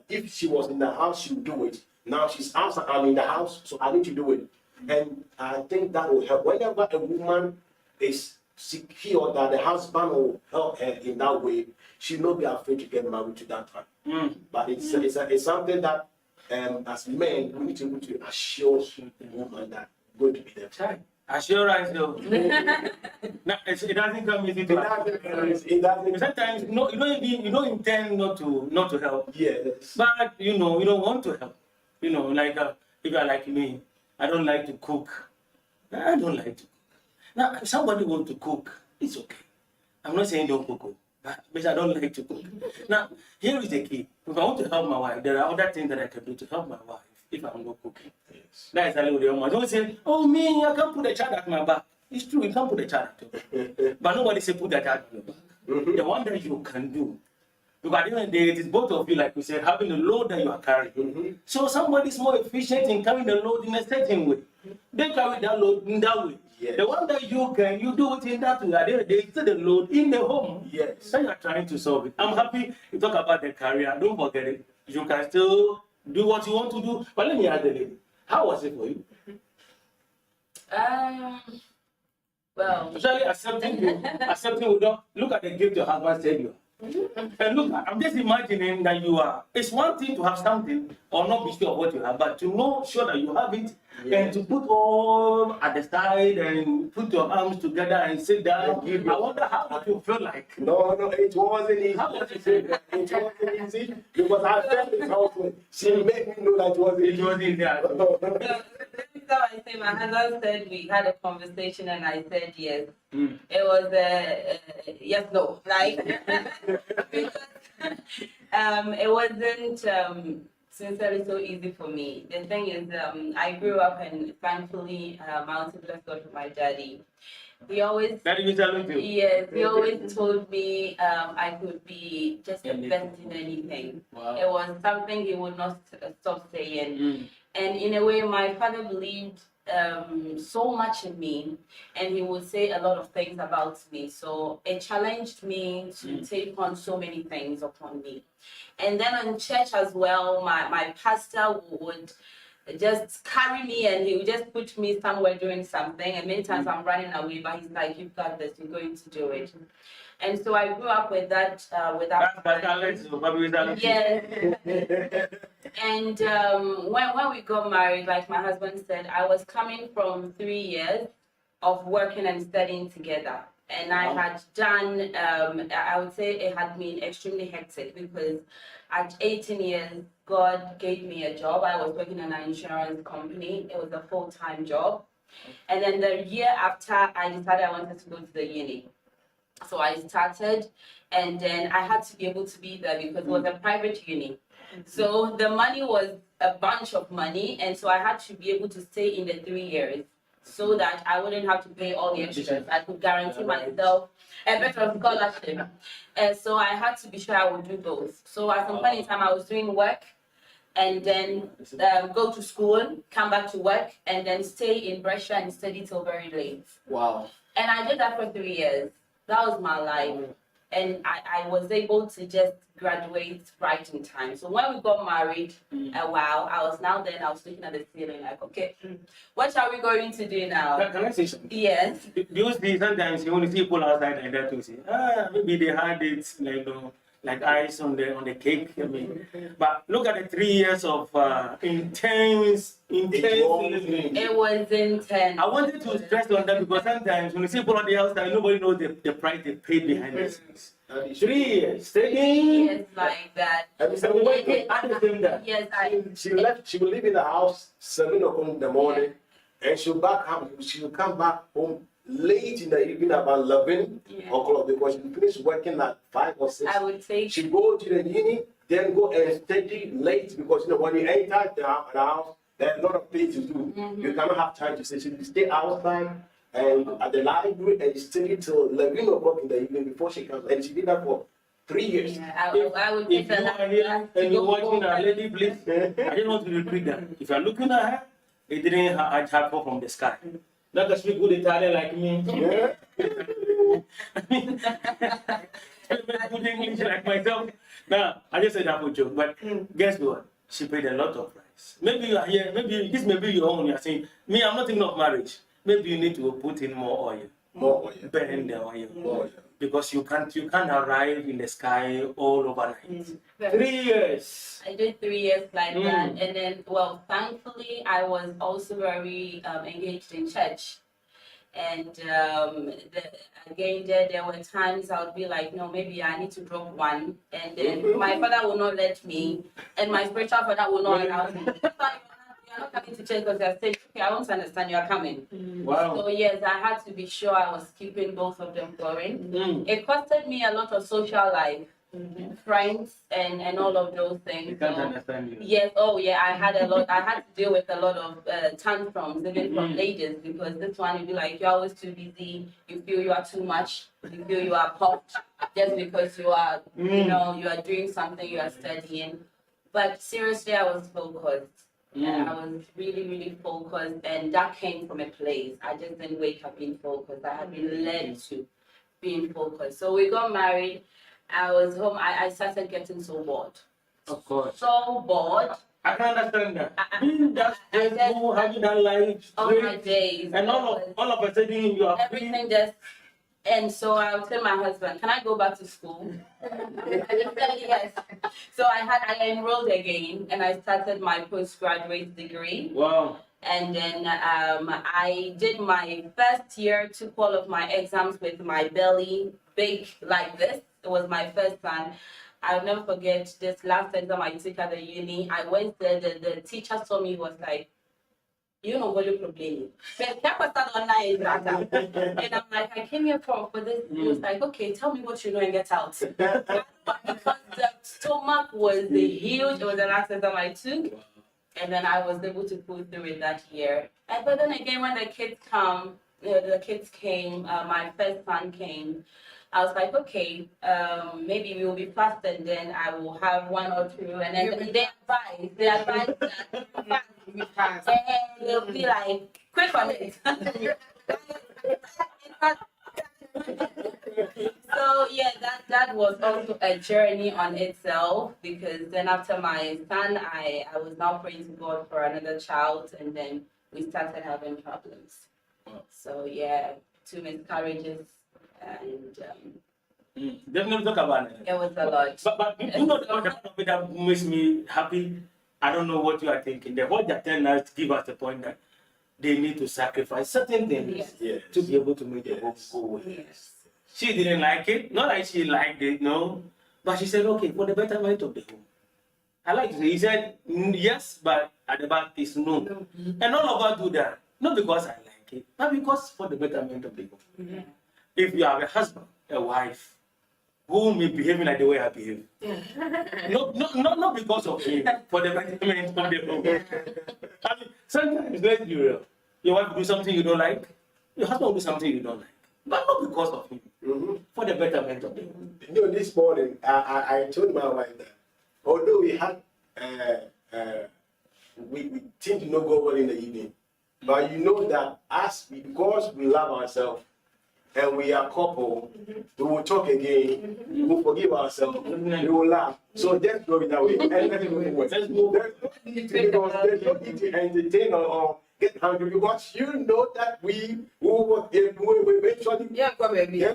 D: if she was in the house, she would do it. Now she's outside, I'm in the house, so I need to do it. And I think that will help. Whenever a woman is secure that the husband will help her in that way, she will not be afraid to get married to that time. But it's something that, as men, we need to be able to assure the woman that going to be the time.
C: Assurance, though. No, it doesn't come easy to sometimes you don't intend not to help.
D: Yes.
C: But you don't want to help. Like if you're like me, I don't like to cook. I don't like to cook. Now, if somebody wants to cook, it's okay. I'm not saying don't cook, but I don't like to cook. Now, here is the key. If I want to help my wife, there are other things that I can do to help my wife if I'm not cooking.
D: Yes.
C: That is exactly what they want. Don't say, oh, me, I can't put the child at my back. It's true, you can't put the child at your back. But nobody say put the child at your back. The one that you can do. Because at the end of the day, it is both of you, like we said, having the load that you are carrying. So somebody is more efficient in carrying the load in a certain way. They carry that load in that way.
D: Yes.
C: The one that you do it in that way. At the end of the day, it's the load in the home.
D: Yes.
C: So you are trying to solve it. I'm happy you talk about the career. Don't forget it. You can still do what you want to do. But let me ask the lady, how was it for you?
E: Well,
C: Especially accepting without look at the gift your husband said you are. And look, I'm just imagining that you are. It's one thing to have something or not be sure of what you have, but to know sure that you have it and to put all at the side and put your arms together and sit down. I wonder how you feel like.
D: No, it wasn't easy.
C: How was it?
D: It wasn't easy because I felt it also. She made me know that it wasn't easy.
C: It was easy.
E: So I say my husband said we had a conversation and I said yes. It was yes, no, like because it wasn't sincerely so easy for me. The thing is, I grew up and thankfully, Mountain bless God for my daddy. He always, yes, he always told me I could be just the best in anything.
C: Wow.
E: It was something he would not stop saying. And in a way, my father believed so much in me, and he would say a lot of things about me. So it challenged me to take on so many things upon me. And then in church as well, my pastor would just carry me and he would just put me somewhere doing something. And many times I'm running away, but he's like, you've got this, you're going to do it. And so I grew up with that. Yes. And when we got married, like my husband said, I was coming from 3 years of working and studying together. And I had done, I would say it had been extremely hectic because at 18 years, God gave me a job. I was working in an insurance company. It was a full-time job. And then the year after, I decided I wanted to go to the uni. So I started, and then I had to be able to be there because it was a private uni. So the money was a bunch of money, and so I had to be able to stay in the 3 years so that I wouldn't have to pay all the extras. I could guarantee myself a better scholarship. And so I had to be sure I would do both. So at some point in time, I was doing work, and then go to school, come back to work, and then stay in Brescia and study till very late.
C: Wow.
E: And I did that for 3 years. That was my life. And I was able to just graduate right in time. So when we got married, wow, I was looking at the ceiling like, okay, what are we going to do now?
C: Can I say something?
E: Yes.
C: Those days, sometimes you only see people outside and that to say, maybe they had it, like, like ice on the cake. I mean, but look at the 3 years of intense living.
E: It was intense.
C: I wanted to stress on that because sometimes when you see people on the outside, nobody knows the price they paid behind the scenes. 3 years, staying.
E: Yes, like that.
C: So wait, I understand that.
E: Yes,
D: She will leave in the house 7 o'clock in the morning, and she'll come back home late in the evening about 11 o'clock because she finished working at 5 or 6.
E: I would say
D: she go to the uni, then go and study late because when you enter the house, there are a lot of things to do. You cannot have time to stay. So you stay outside and at the library and study till 11 o'clock in the evening before she comes. And she did that for 3 years.
E: Yeah, I would
C: If you are here and you're watching a lady, please, I just want to repeat that. If you're looking at her, it didn't have fall from the sky. Not to speak good Italian like me. Yeah. Good English like myself. Now, I just said that for joke, but guess what? She paid a lot of price. Maybe you are here, maybe this may be your own. You're saying, me, I'm not thinking of marriage. Maybe you need to put in more oil.
D: More oil.
C: Burn the oil. Because you can't arrive in the sky all overnight. 3 years.
E: I did 3 years like that, and then, well, thankfully, I was also very engaged in church. And again, there were times I would be like, no, maybe I need to drop one. And then my father will not let me, and my spiritual father will not allow me. You're not coming to church because you're saying, okay, I want to understand you're coming.
C: Wow.
E: So yes, I had to be sure I was keeping both of them going. It costed me a lot of social life, friends, and all of those things.
C: You can't understand you.
E: Yes, oh yeah, I had to deal with a lot of tantrums, even from ladies, because this one you'd be like, you're always too busy, you feel you are too much, you feel you are popped, just because you are, you are doing something, you are studying. But seriously, I was focused. I was really, really focused, and that came from a place. I just didn't wake up being focused. I had been led to being focused. So we got married. I was home. I started getting so bored.
C: Of course.
E: So bored.
C: I can understand that. That's just having that life.
E: All my days.
C: And all of a sudden you are
E: everything just. And so I would tell my husband, can I go back to school? And he said yes. So I enrolled again and I started my postgraduate degree.
C: Wow.
E: And then I did my first year, took all of my exams with my belly big like this. It was my first time. I'll never forget this last exam I took at the uni. I went there, the teacher saw me, was like, you know what you're complaining. And I'm like, I came here for this. He was like, okay, tell me what you know and get out. Because the stomach was huge. It was the last exam I took. And then I was able to pull through it that year. But then again, when the kids came, my first son came, I was like, okay, maybe we will be fast and then I will have 1 or 2. And then they advise that and they'll be like, quick on it. So yeah, that was also a journey on itself, because then after my son, I was now praying to God for another child, and then we started having problems. So yeah, 2 miscarriages, and
C: definitely talk about it.
E: it was a lot.
C: But you know that makes me happy. I don't know what you are thinking. What they're telling us give us the point that they need to sacrifice certain things to be able to make the home go away.
E: Yes.
C: She didn't like it. Not like she liked it, no. But she said, okay, for the betterment of the home. I like to say, he said, yes, but at the back is no. And all of us do that. Not because I like it, but because for the betterment of the home. If you have a husband, a wife, who may behave like the way I behave. Not because of him, for the betterment of the home. I mean, sometimes, let's be real. Your wife will do something you don't like, your husband will do something you don't like. But not because of him, for the betterment of the home.
D: You know, this morning, I told my wife that although we had, we tend to not go well in the evening, but you know that because we love ourselves, and we are couple, we will talk again, we will forgive ourselves, we will laugh. So just go it that way. And let it move. There's no need to entertain or get hungry, because you know that we eventually.
B: Yeah, come baby.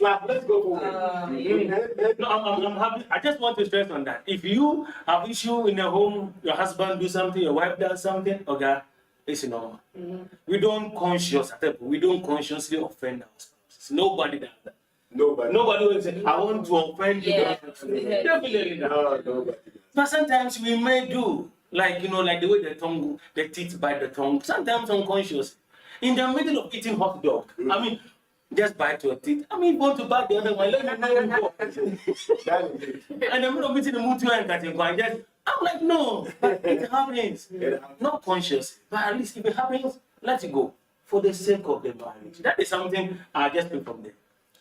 D: clap. Let's go forward.
C: No, I'm happy. I just want to stress on that. If you have issue in a home, your husband do something, your wife does something, okay, it's normal. We don't consciously offend our spouses. Nobody does that. Nobody will say, I want to offend you.
E: Yeah.
C: Definitely not.
D: No, nobody.
C: But sometimes we may do, like, like the way the teeth bite the tongue, sometimes unconscious. In the middle of eating hot dog, I mean, just bite your teeth. I mean, want to bite the other one, let me know you go.
D: That is it.
C: And the middle of eating the mutu and cutting, I'm like, no, but it happens. Not conscious, but at least if it happens, let it go. For the sake of the marriage. That is something I just pick from them.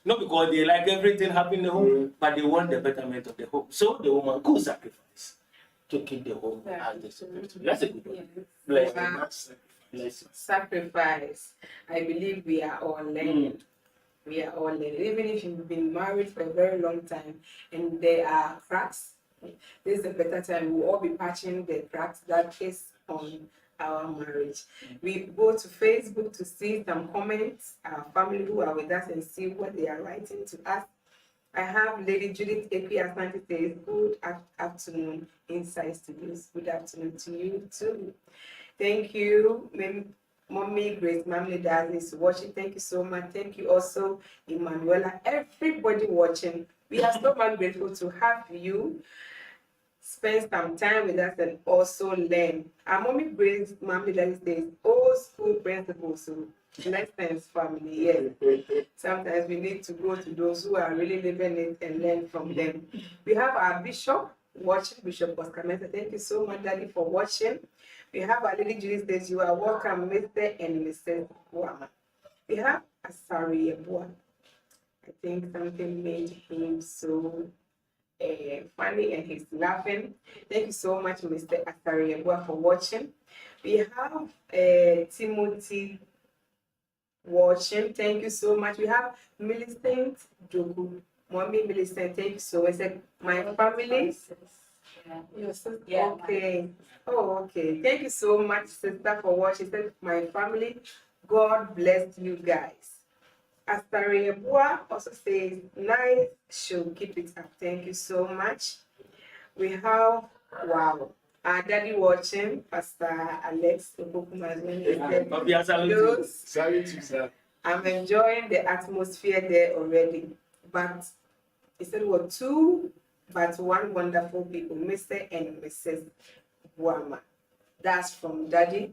C: Not because they like everything happening in the home, but they want the betterment of the home. So the woman could sacrifice to keep the home as they supposed to be. That's a good one. Bless you.
B: Wow.
C: Bless you.
B: Sacrifice. I believe we are all learning. We are all learning. Even if you've been married for a very long time and there are cracks, this is a better time. We'll all be patching the cracks that is on our marriage. We go to Facebook to see some comments, our family who are with us, and see what they are writing to us. I have Lady Judith A.P. Asante says, good afternoon, Inside Studios. Good afternoon to you too. Thank you, Mommy Grace Mamle Daz is watching. Thank you so much. Thank you also, Emanuela. Everybody watching. We are so much grateful to have you spend some time with us and also learn. Our Mommy Grace Mamle Daz says, old school principles. So lessons, family. Yes. Sometimes we need to go to those who are really living it and learn from them. We have our bishop watching, Bishop Oscar Mesa. Thank you so much, Daddy, for watching. We have our Lady Julie says, you are welcome, Mr. and Mrs. Wama. We have REV.ALEX. I think something made him so funny and he's laughing. Thank you so much, Mr. REV.ALEX, for watching. We have Timothy watching. Thank you so much. We have Millicent Joku. Mommy Millicent, thank you so much. My family. Your sister?
E: Yeah.
B: Okay. Oh, okay. Thank you so much, sister, for watching. My family. God bless you guys. REV.ALEX also says, nice show. Keep it up. Thank you so much. We have, wow, our daddy watching, Pastor Alex. I'm enjoying the atmosphere there already. But he said, well, two, but one wonderful people, Mr. and Mrs. Wama. That's from Daddy.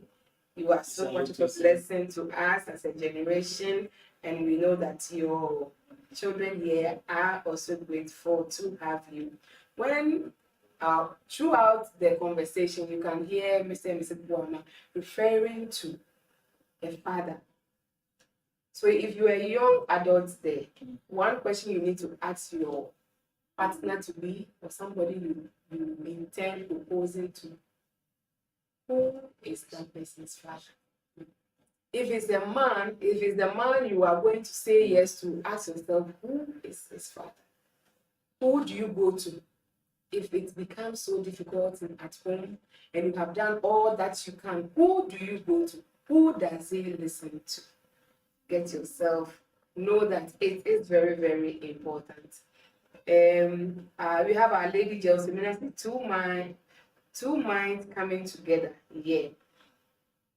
B: You are so much of a blessing to us as a generation, and we know that your children here are also grateful to have you. When throughout the conversation, you can hear Mr. and Mrs. Wama referring to a father. So if you are young adults there, one question you need to ask your partner to be, or somebody you intend proposing to, who is that person's father? If it's the man you are going to say yes to, ask yourself, who is his father? Who do you go to? If it becomes so difficult at home and you have done all that you can, who do you go to? Who does he listen to? Get yourself, know that it is very, very important. We have our Lady Josephine, two minds coming together. Yeah.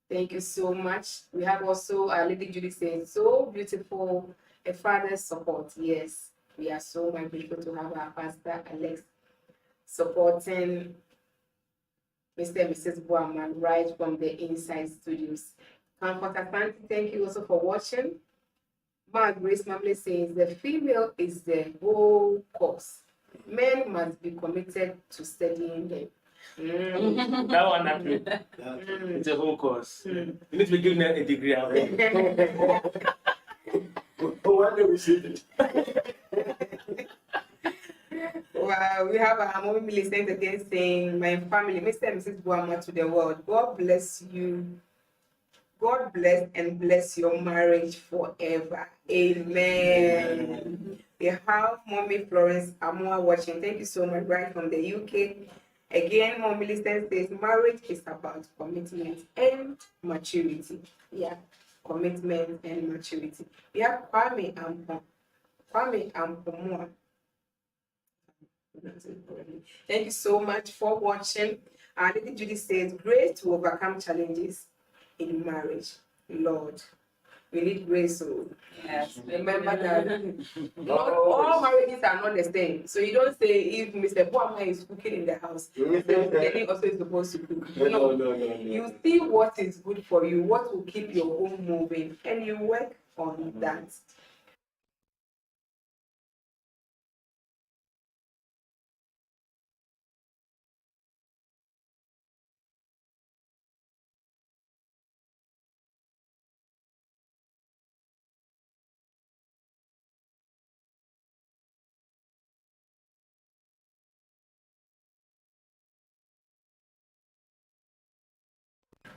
B: Thank you so much. We have also our Lady Judy saying, so beautiful, a father's support. Yes, we are so much grateful to have our Pastor Alex supporting Mr. and Mrs. Boaman right from the Inside Studios. Comfort Asante, thank you also for watching. Mark Grace Mamle says the female is the whole course. Men must be committed to studying them.
C: That one actually. It's a whole course. You need to be given a degree already.
D: One day we see it.
B: Wow, we have our mommy Millicent again saying, my family, Mr. and Mrs. Boama to the world. God bless you. God bless and bless your marriage forever. Amen. We have Mommy Florence Amua watching. Thank you so much, right from the UK. Again, Mommy Millicent says, marriage is about commitment and maturity. Yeah, commitment and maturity. We have Kwame Ampa. Kwame Ampomua. Thank you so much for watching. Lady Judy says, grace to overcome challenges in marriage. Lord, we need grace. So
E: Yes.
B: remember that not all marriages are not the same. So you don't say if Mr. Boama is cooking in the house, Mr. Kenny also is supposed to cook. No. You see what is good for you, what will keep your home moving, and you work on that.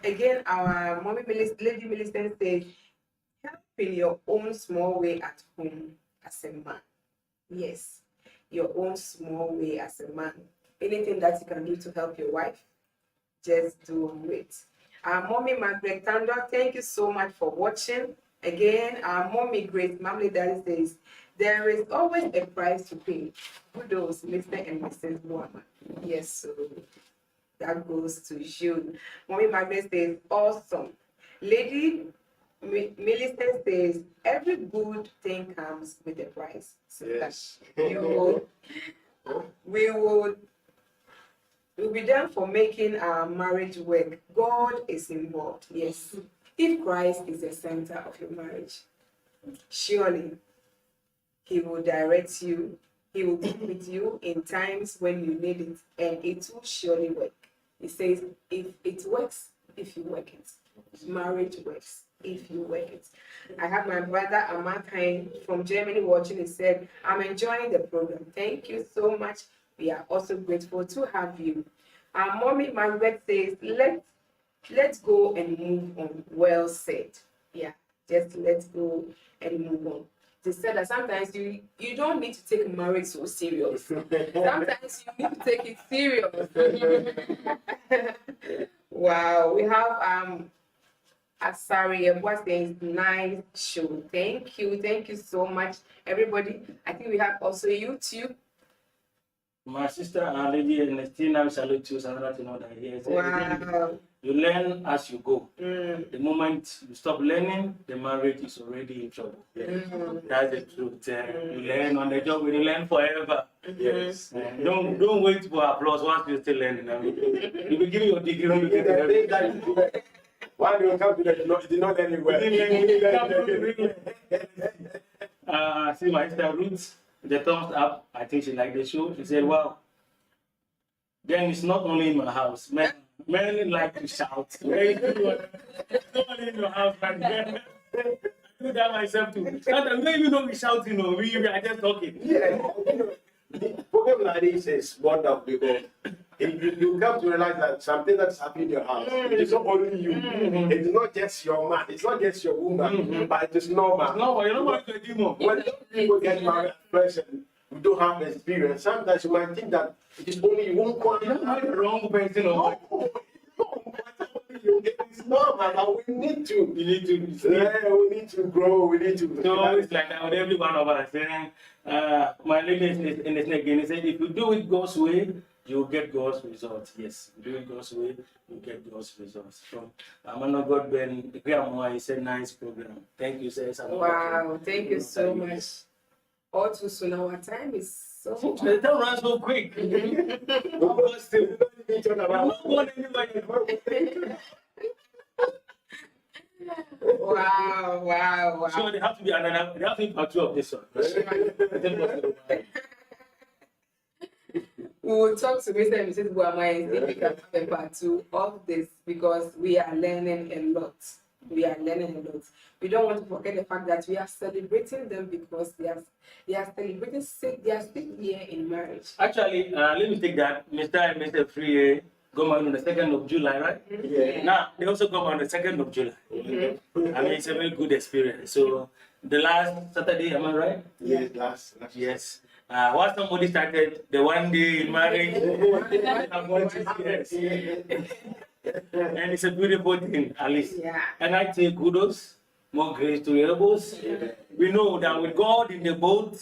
B: Again, our Lady Millicent says, help in your own small way at home as a man. Yes, your own small way as a man. Anything that you can do to help your wife, just do it. Our mommy Margaret Tando, thank you so much for watching. Again, our mommy Grace Mamle Daddy says, there is always a price to pay. Kudos, Mr. and Mrs. Boama. Yes, so that goes to you. Mommy Margaret says, awesome. Lady Millicent says, every good thing comes with a price. So
D: Yes.
B: we'll be done for making our marriage work. God is involved. Yes. If Christ is the center of your marriage, surely He will direct you. He will be with you in times when you need it, and it will surely work. He says, if it works, if you work it. Marriage works if you work it. I have my brother Amakai from Germany watching. He said, I'm enjoying the program. Thank you so much. We are also grateful to have you. Our mommy Margaret says, let's go and move on. Well said. Yeah, just let's go and move on. They said that sometimes you don't need to take marriage so serious. Sometimes you need to take it serious. Wow, we have Asari, what's the nice show? Thank you so much, everybody. I think we have also YouTube.
C: My sister and Lady Ernestina, we salute you. Another thing that here.
B: Wow.
C: You learn as you go.
B: Mm.
C: The moment you stop learning, the marriage is already in trouble.
B: Mm.
C: That's the truth. You learn on the job, you learn forever.
D: Yes.
C: Don't wait for applause once you're still learning. I mean, you will give your degree when you get there.
D: Why do you come to the did not anywhere?
C: See my sister Ruth, the thumbs up. I think she liked the show. She said, wow. Then it's not only in my house. Men like to shout. It's not only in your house, but I do that myself too. Sometimes we even know we shouting, we are just talking.
D: Yeah. The program like this is wonderful because you come to realize that something that's happening in your house, it is not only you. It is not just your man, it's not just your woman, but it is normal.
C: No, you're not going to do more.
D: When people get married at first and you don't have experience, sometimes you might think that it is only you.
C: You're not the wrong person.
D: It's normal, but we need to.
C: You need to.
D: Yeah, we need to grow. We need to.
C: So it's like that with every one of us. My lady is in the snake again. He said, if you do it God's way, you get God's results. Yes, do it God's way, you get God's results. From man of God, Ben Grandma, he said, nice program. Thank you, sir.
B: Wow, thank you so much. All too soon, our time is so.
C: The time runs so quick. I'm still not going anywhere.
B: Wow.
C: So they have to be another. They have to be part two of this one.
B: We will talk to Mr. and Mrs. Boama and see if we can have a part two of this because we are learning a lot. We don't want to forget the fact that we are celebrating them because they are celebrating their 6th year in marriage.
C: Actually, let me take that. Mr. and Mr. Free go on the 2nd of July, right?
D: Yeah.
C: Now, they also come on the 2nd of July. I mean, it's a very good experience. So, the last Saturday, am I right?
D: Yes, last.
C: Yes. Once somebody started the one day in marriage, and it's a beautiful thing, at least.
B: Yeah.
C: And I say kudos more grace to your elbows. We know that with God in the boat,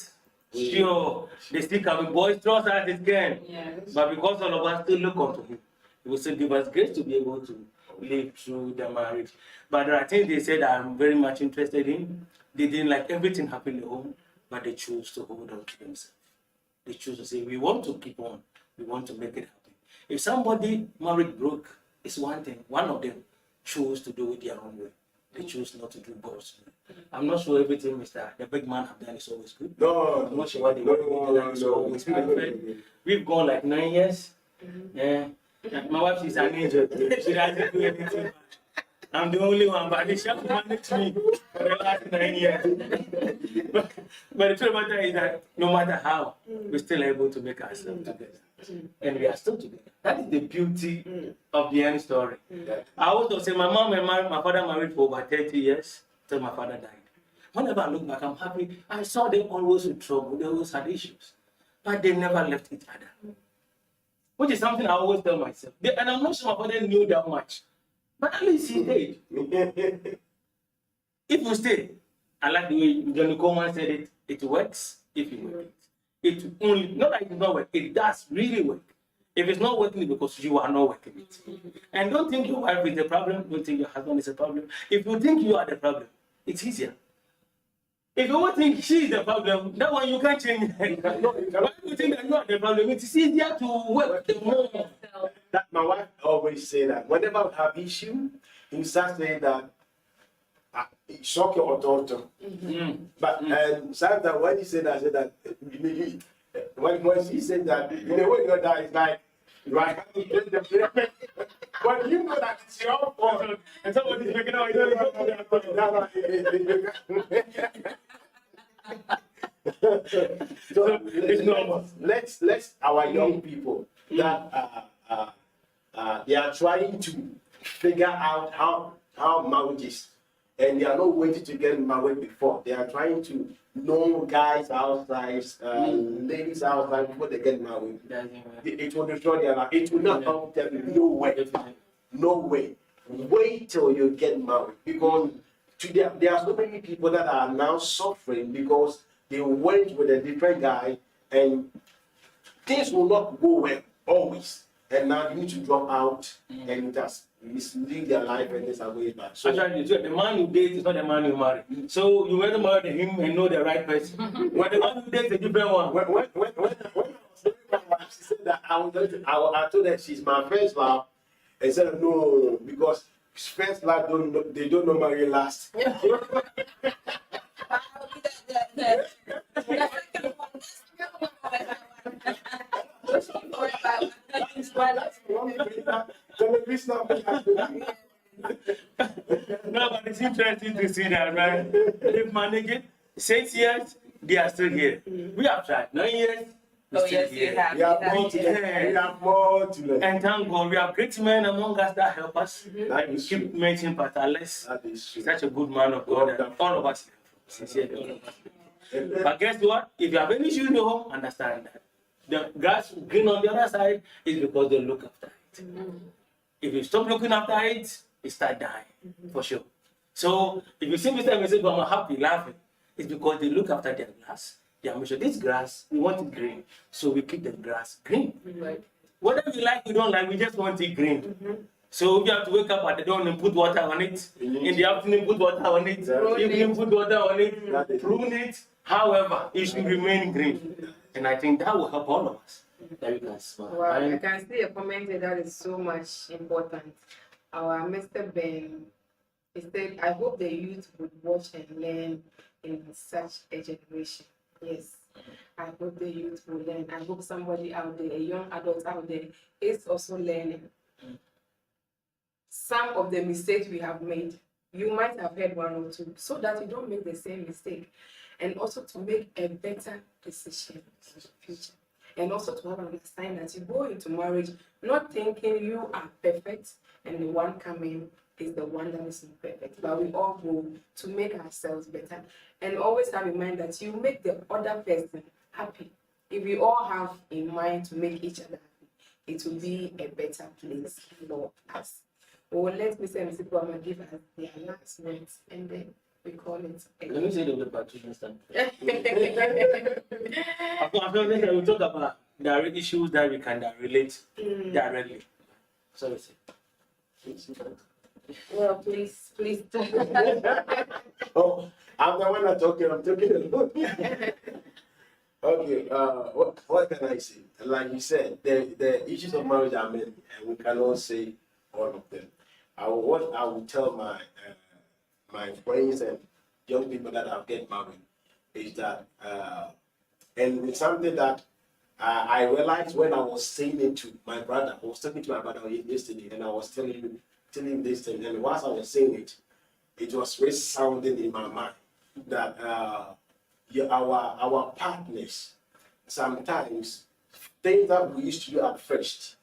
C: sure, they still can be boisterous as it can.
E: Yes.
C: But because all of us still look unto Him, He will still give us grace to be able to live through the marriage. But there are things they said I'm very much interested in. They didn't like everything happen in the home, but they choose to hold on to themselves. They choose to say, we want to keep on. We want to make it happen. If somebody married broke, it's one thing. One of them choose to do it their own way. They choose not to do God's way. I'm not sure everything the big man have done is always good.
D: No,
C: I'm not sure what they want to do is always perfect. We've gone like 9 years. Yeah. And my wife, she's an angel. She doesn't do anything. I'm the only one, but she has managed me for the last 9 years. but the truth about that is that no matter how, we're still able to make ourselves together. And we are still together. That is the beauty of the end story. I also say my mom and my father married for over 30 years till my father died. Whenever I look back, I'm happy. I saw them always in trouble. They always had issues. But they never left each other. Which is something I always tell myself. And I'm not sure my father knew that much. But at least he stayed. If you stay, I like the way Johnny Coleman said it, it works if you work it. It only, not that it does not work, it does really work. If it's not working, it's because you are not working it. And don't think your wife is the problem, don't think your husband is the problem. If you think you are the problem, it's easier. If you think she is the problem, that one you can't change. Why do you think that you are the problem? It's easier to work the more.
D: That my wife always say that whenever we have issue, he starts saying that shock your authority. But sometimes when he said that, I said that when she said that, in a way you're that, it's like you are having to get the blame. But you know that it's your fault. And somebody's making out so it's normal. Let's our young people that they are trying to figure out how marriage is, and they are not waiting to get married before. They are trying to know guys outside, ladies outside before they get married. It will destroy their life. It will not help them. No way. No way. Wait till you get married, because today there are so many people that are now suffering because they went with a different guy and things will not go well always. And now you need to drop out and just mislead their life and this away back. So
C: actually, the man you date is not the man you marry. So you better marry him and know the right person. When the man you date is a different one.
D: When I was with my wife, she said that I told her she's my first love. And said no, because first love they don't know marry last.
C: No, but it's interesting to see that, right? They've managed it. 6 years, they are still here. We have tried 9 years.
E: Oh, yes, you have.
D: We have more to learn. We have more to learn.
C: And thank God, we have great men among us that help us.
D: That
C: We
D: is
C: keep
D: true.
C: mentioning Pastor Alex.
D: That is true.
C: Such a good man of God. And all of us, sincerely, all of us. But guess what? If you have any issue in the home, understand that. The grass green on the other side is because they look after it. If you stop looking after it, it starts dying, for sure. So if you see Mr. and Mrs. Bama happy, laughing, it's because they look after their grass. They are sure this grass, we want it green. So we keep the grass green.
B: Right.
C: Whatever you like, we don't like, we just want it green. So you have to wake up at the dawn and put water on it. In the afternoon, put water on it. Evening, put water on it. Prune it. However, it should remain green. And I think that will help all of us. That we can smile.
B: Wow, I can see a comment here that is so much important. Our Mr. Ben, he said, I hope the youth would watch and learn in such a generation. Yes, I hope the youth will learn. I hope somebody out there, a young adult out there, is also learning. Some of the mistakes we have made, you might have heard one or two, so that you don't make the same mistake. And also to make a better decision in the future. And also to have an understanding that you go into marriage not thinking you are perfect and the one coming is the one that is imperfect. But we all go to make ourselves better. And always have in mind that you make the other person happy. If we all have in mind to make each other happy, it will be a better place for us. We will let Mr. and Mrs. Bama give us their last words and then we call it.
C: Let me say the patrician standpoint. After this, we talk about direct issues that we can relate directly. Sorry, sir.
B: Well, please.
D: Oh, I'm the one that's talking. I'm talking alone. Okay. What can I say? Like you said, the issues of marriage are many, and we cannot say all of them. What I will tell my friends and young people that have get married is that, and it's something that I realized when I was saying it to my brother. I was talking to my brother yesterday, and I was telling him this thing. And whilst I was saying it, it was really sounding in my mind that our partners sometimes things that we used to do at first,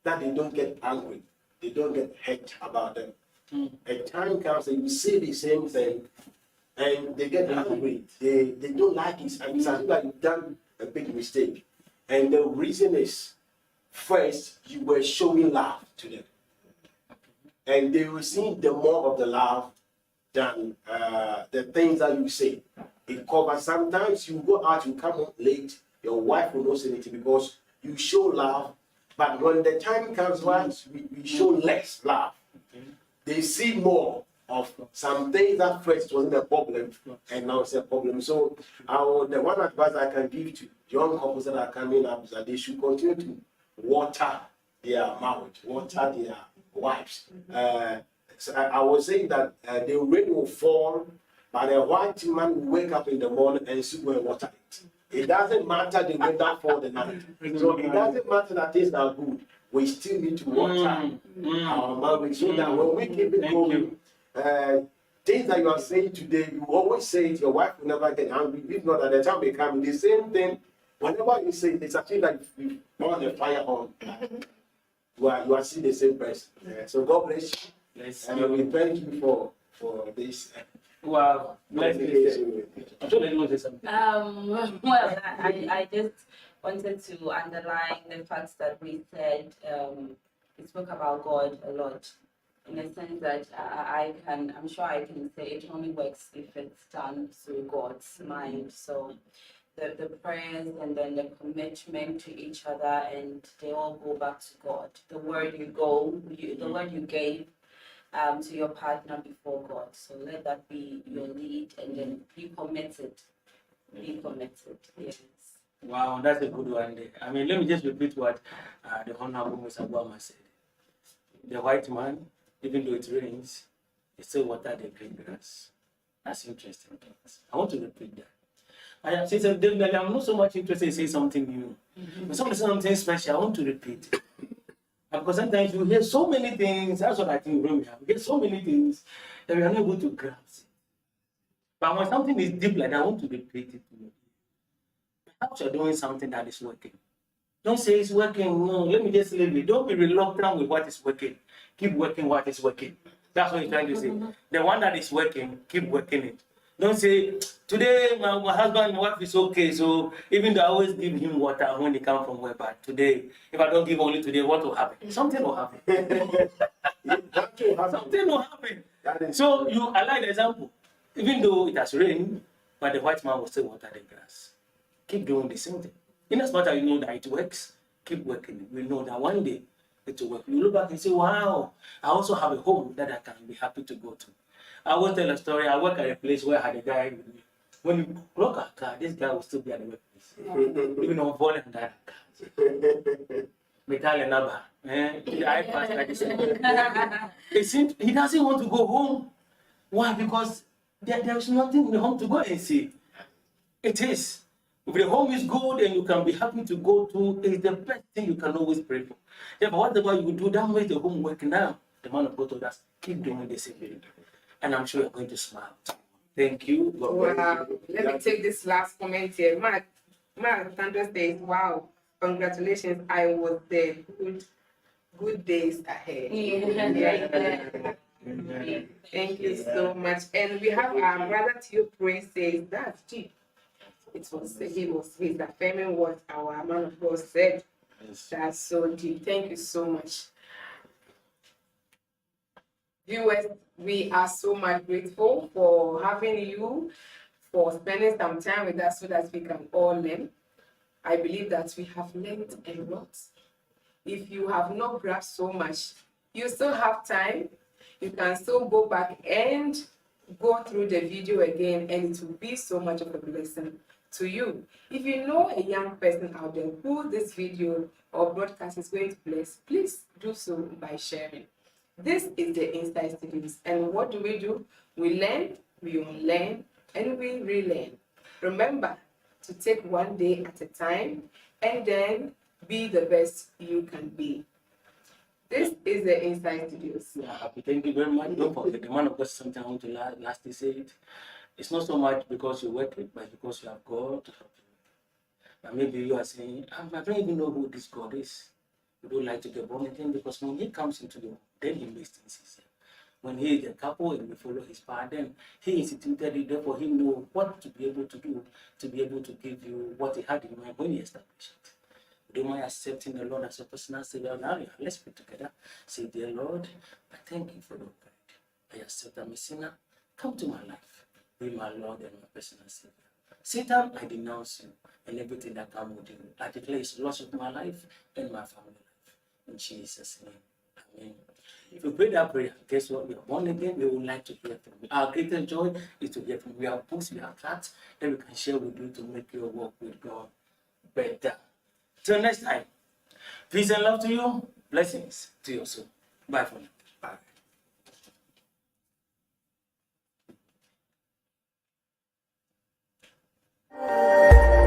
D: that they don't get angry, they don't get hurt about them. A time comes and you say the same thing, and they get angry. They don't like it, and it's as if like you've done a big mistake. And the reason is, first you were showing love to them, and they receive the more of the love than the things that you say. It covers. Sometimes you go out, you come home late, your wife will not say anything because you show love. But when the time comes, once we show less love, they see more of some things that first wasn't a problem, and now it's a problem. So the one advice I can give to young couples that are coming up is that they should continue to water their marriage, water their wives. So I was saying that the rain will fall, but a white man will wake up in the morning and see where water it. It doesn't matter the weather for the night. So it doesn't matter that things are good. We still need to water our marriage so that when we keep it going, things that you are saying today, you always say it, your wife will never get angry. If not, at the time they come, the same thing, whenever you say it, it's actually like you burn the fire on. You are seeing the same person. So God bless you.
C: Yes.
D: And we thank you for this.
C: Wow, bless you. I'm sure they know this.
E: Well, I just wanted to underline the fact that we said we spoke about God a lot, in the sense that I'm sure I can say it only works if it's done through God's mind. So the prayers and then the commitment to each other, and they all go back to God. The word the word you gave to your partner before God. So let that be your lead, and then be committed. Be committed. Yes.
C: Wow, that's a good one there. I mean, let me just repeat what the Honorable Mr. Obama said. The white man, even though it rains, he still water the green grass. That's interesting. I want to repeat that. I am saying definitely I'm not so much interested in saying something new. When somebody says something special, I want to repeat it. Because sometimes you hear so many things, that's what I think we have. We hear so many things that we are not able to grasp it. But when something is deep like that, I want to repeat it to you. Perhaps you're doing something that is working. Don't say it's working. No, let me just leave it. Don't be reluctant with what is working. Keep working what is working. That's what you're trying to say. The one that is working, keep working it. Don't say, today my husband, my wife is okay, so even though I always give him water when he comes from work, but today, if I don't give only today, what will happen? Something will happen. Something will happen. So I like the example. Even though it has rained, but the white man will still water the grass. Keep doing the same thing. In as much as you know that it works, keep working. We know that one day it will work. You look back and say, wow, I also have a home that I can be happy to go to. I will tell a story. I work at a place where I had a guy with me. When you look at car, this guy will still be at the workplace. Even on volume that car. Metal and Abba. I passed like this. He doesn't want to go home. Why? Because there is nothing in the home to go and see. It is. If the home is good and you can be happy to go to, it's the best thing you can always pray for. Therefore, whatever you do, that makes the home work now. The man of God told us, keep doing the same thing. And I'm sure you're going to smile. Thank you.
B: Wow. Let me take this last comment here. Mark Sandra says, wow, congratulations. I was there. Good days ahead.
E: Yeah.
B: Thank you so much. And we have our brother Theo Prince says, that's deep. He was affirming what our man of God said. Yes. That's so deep. Thank you so much. Viewers, we are so much grateful for having you, for spending some time with us so that we can all learn. I believe that we have learned a lot. If you have not grasped so much, you still have time. You can still go back and go through the video again, and it will be so much of a blessing to you. If you know a young person out there who this video or broadcast is going to bless, please do so by sharing. This is the Inside Studios, and what do? We learn, we unlearn, and we relearn. Remember to take one day at a time and then be the best you can be. This is the Inside Studios.
C: Yeah, happy. Thank you very much. Don't forget, the man of God, something I want to lastly say it. It's not so much because you work it, but because you have God to help you. And maybe you are saying, I don't even know who this God is. You don't like to get born again because when he comes into the world, then he makes things easier. When he is a couple and we follow his path, then he instituted it, therefore he knows what to be able to do, to be able to give you what he had in mind when he established it. Do mind accepting the Lord as your personal Savior now? Let's pray together. Say, dear Lord, I thank you for your guide. I accept I'm a sinner. Come to my life. Be my Lord and my personal Savior. Satan, I denounce you and everything that comes with you. I declare it's loss of my life and my family life. In Jesus' name. Amen. If you pray that prayer, guess what? We are born again. We would like to hear from you. Our greatest joy is to hear from you. We have books, we have tracts that we can share with you to make your walk with God better. Till next time, peace and love to you. Blessings to your soul. Bye for now. Bye.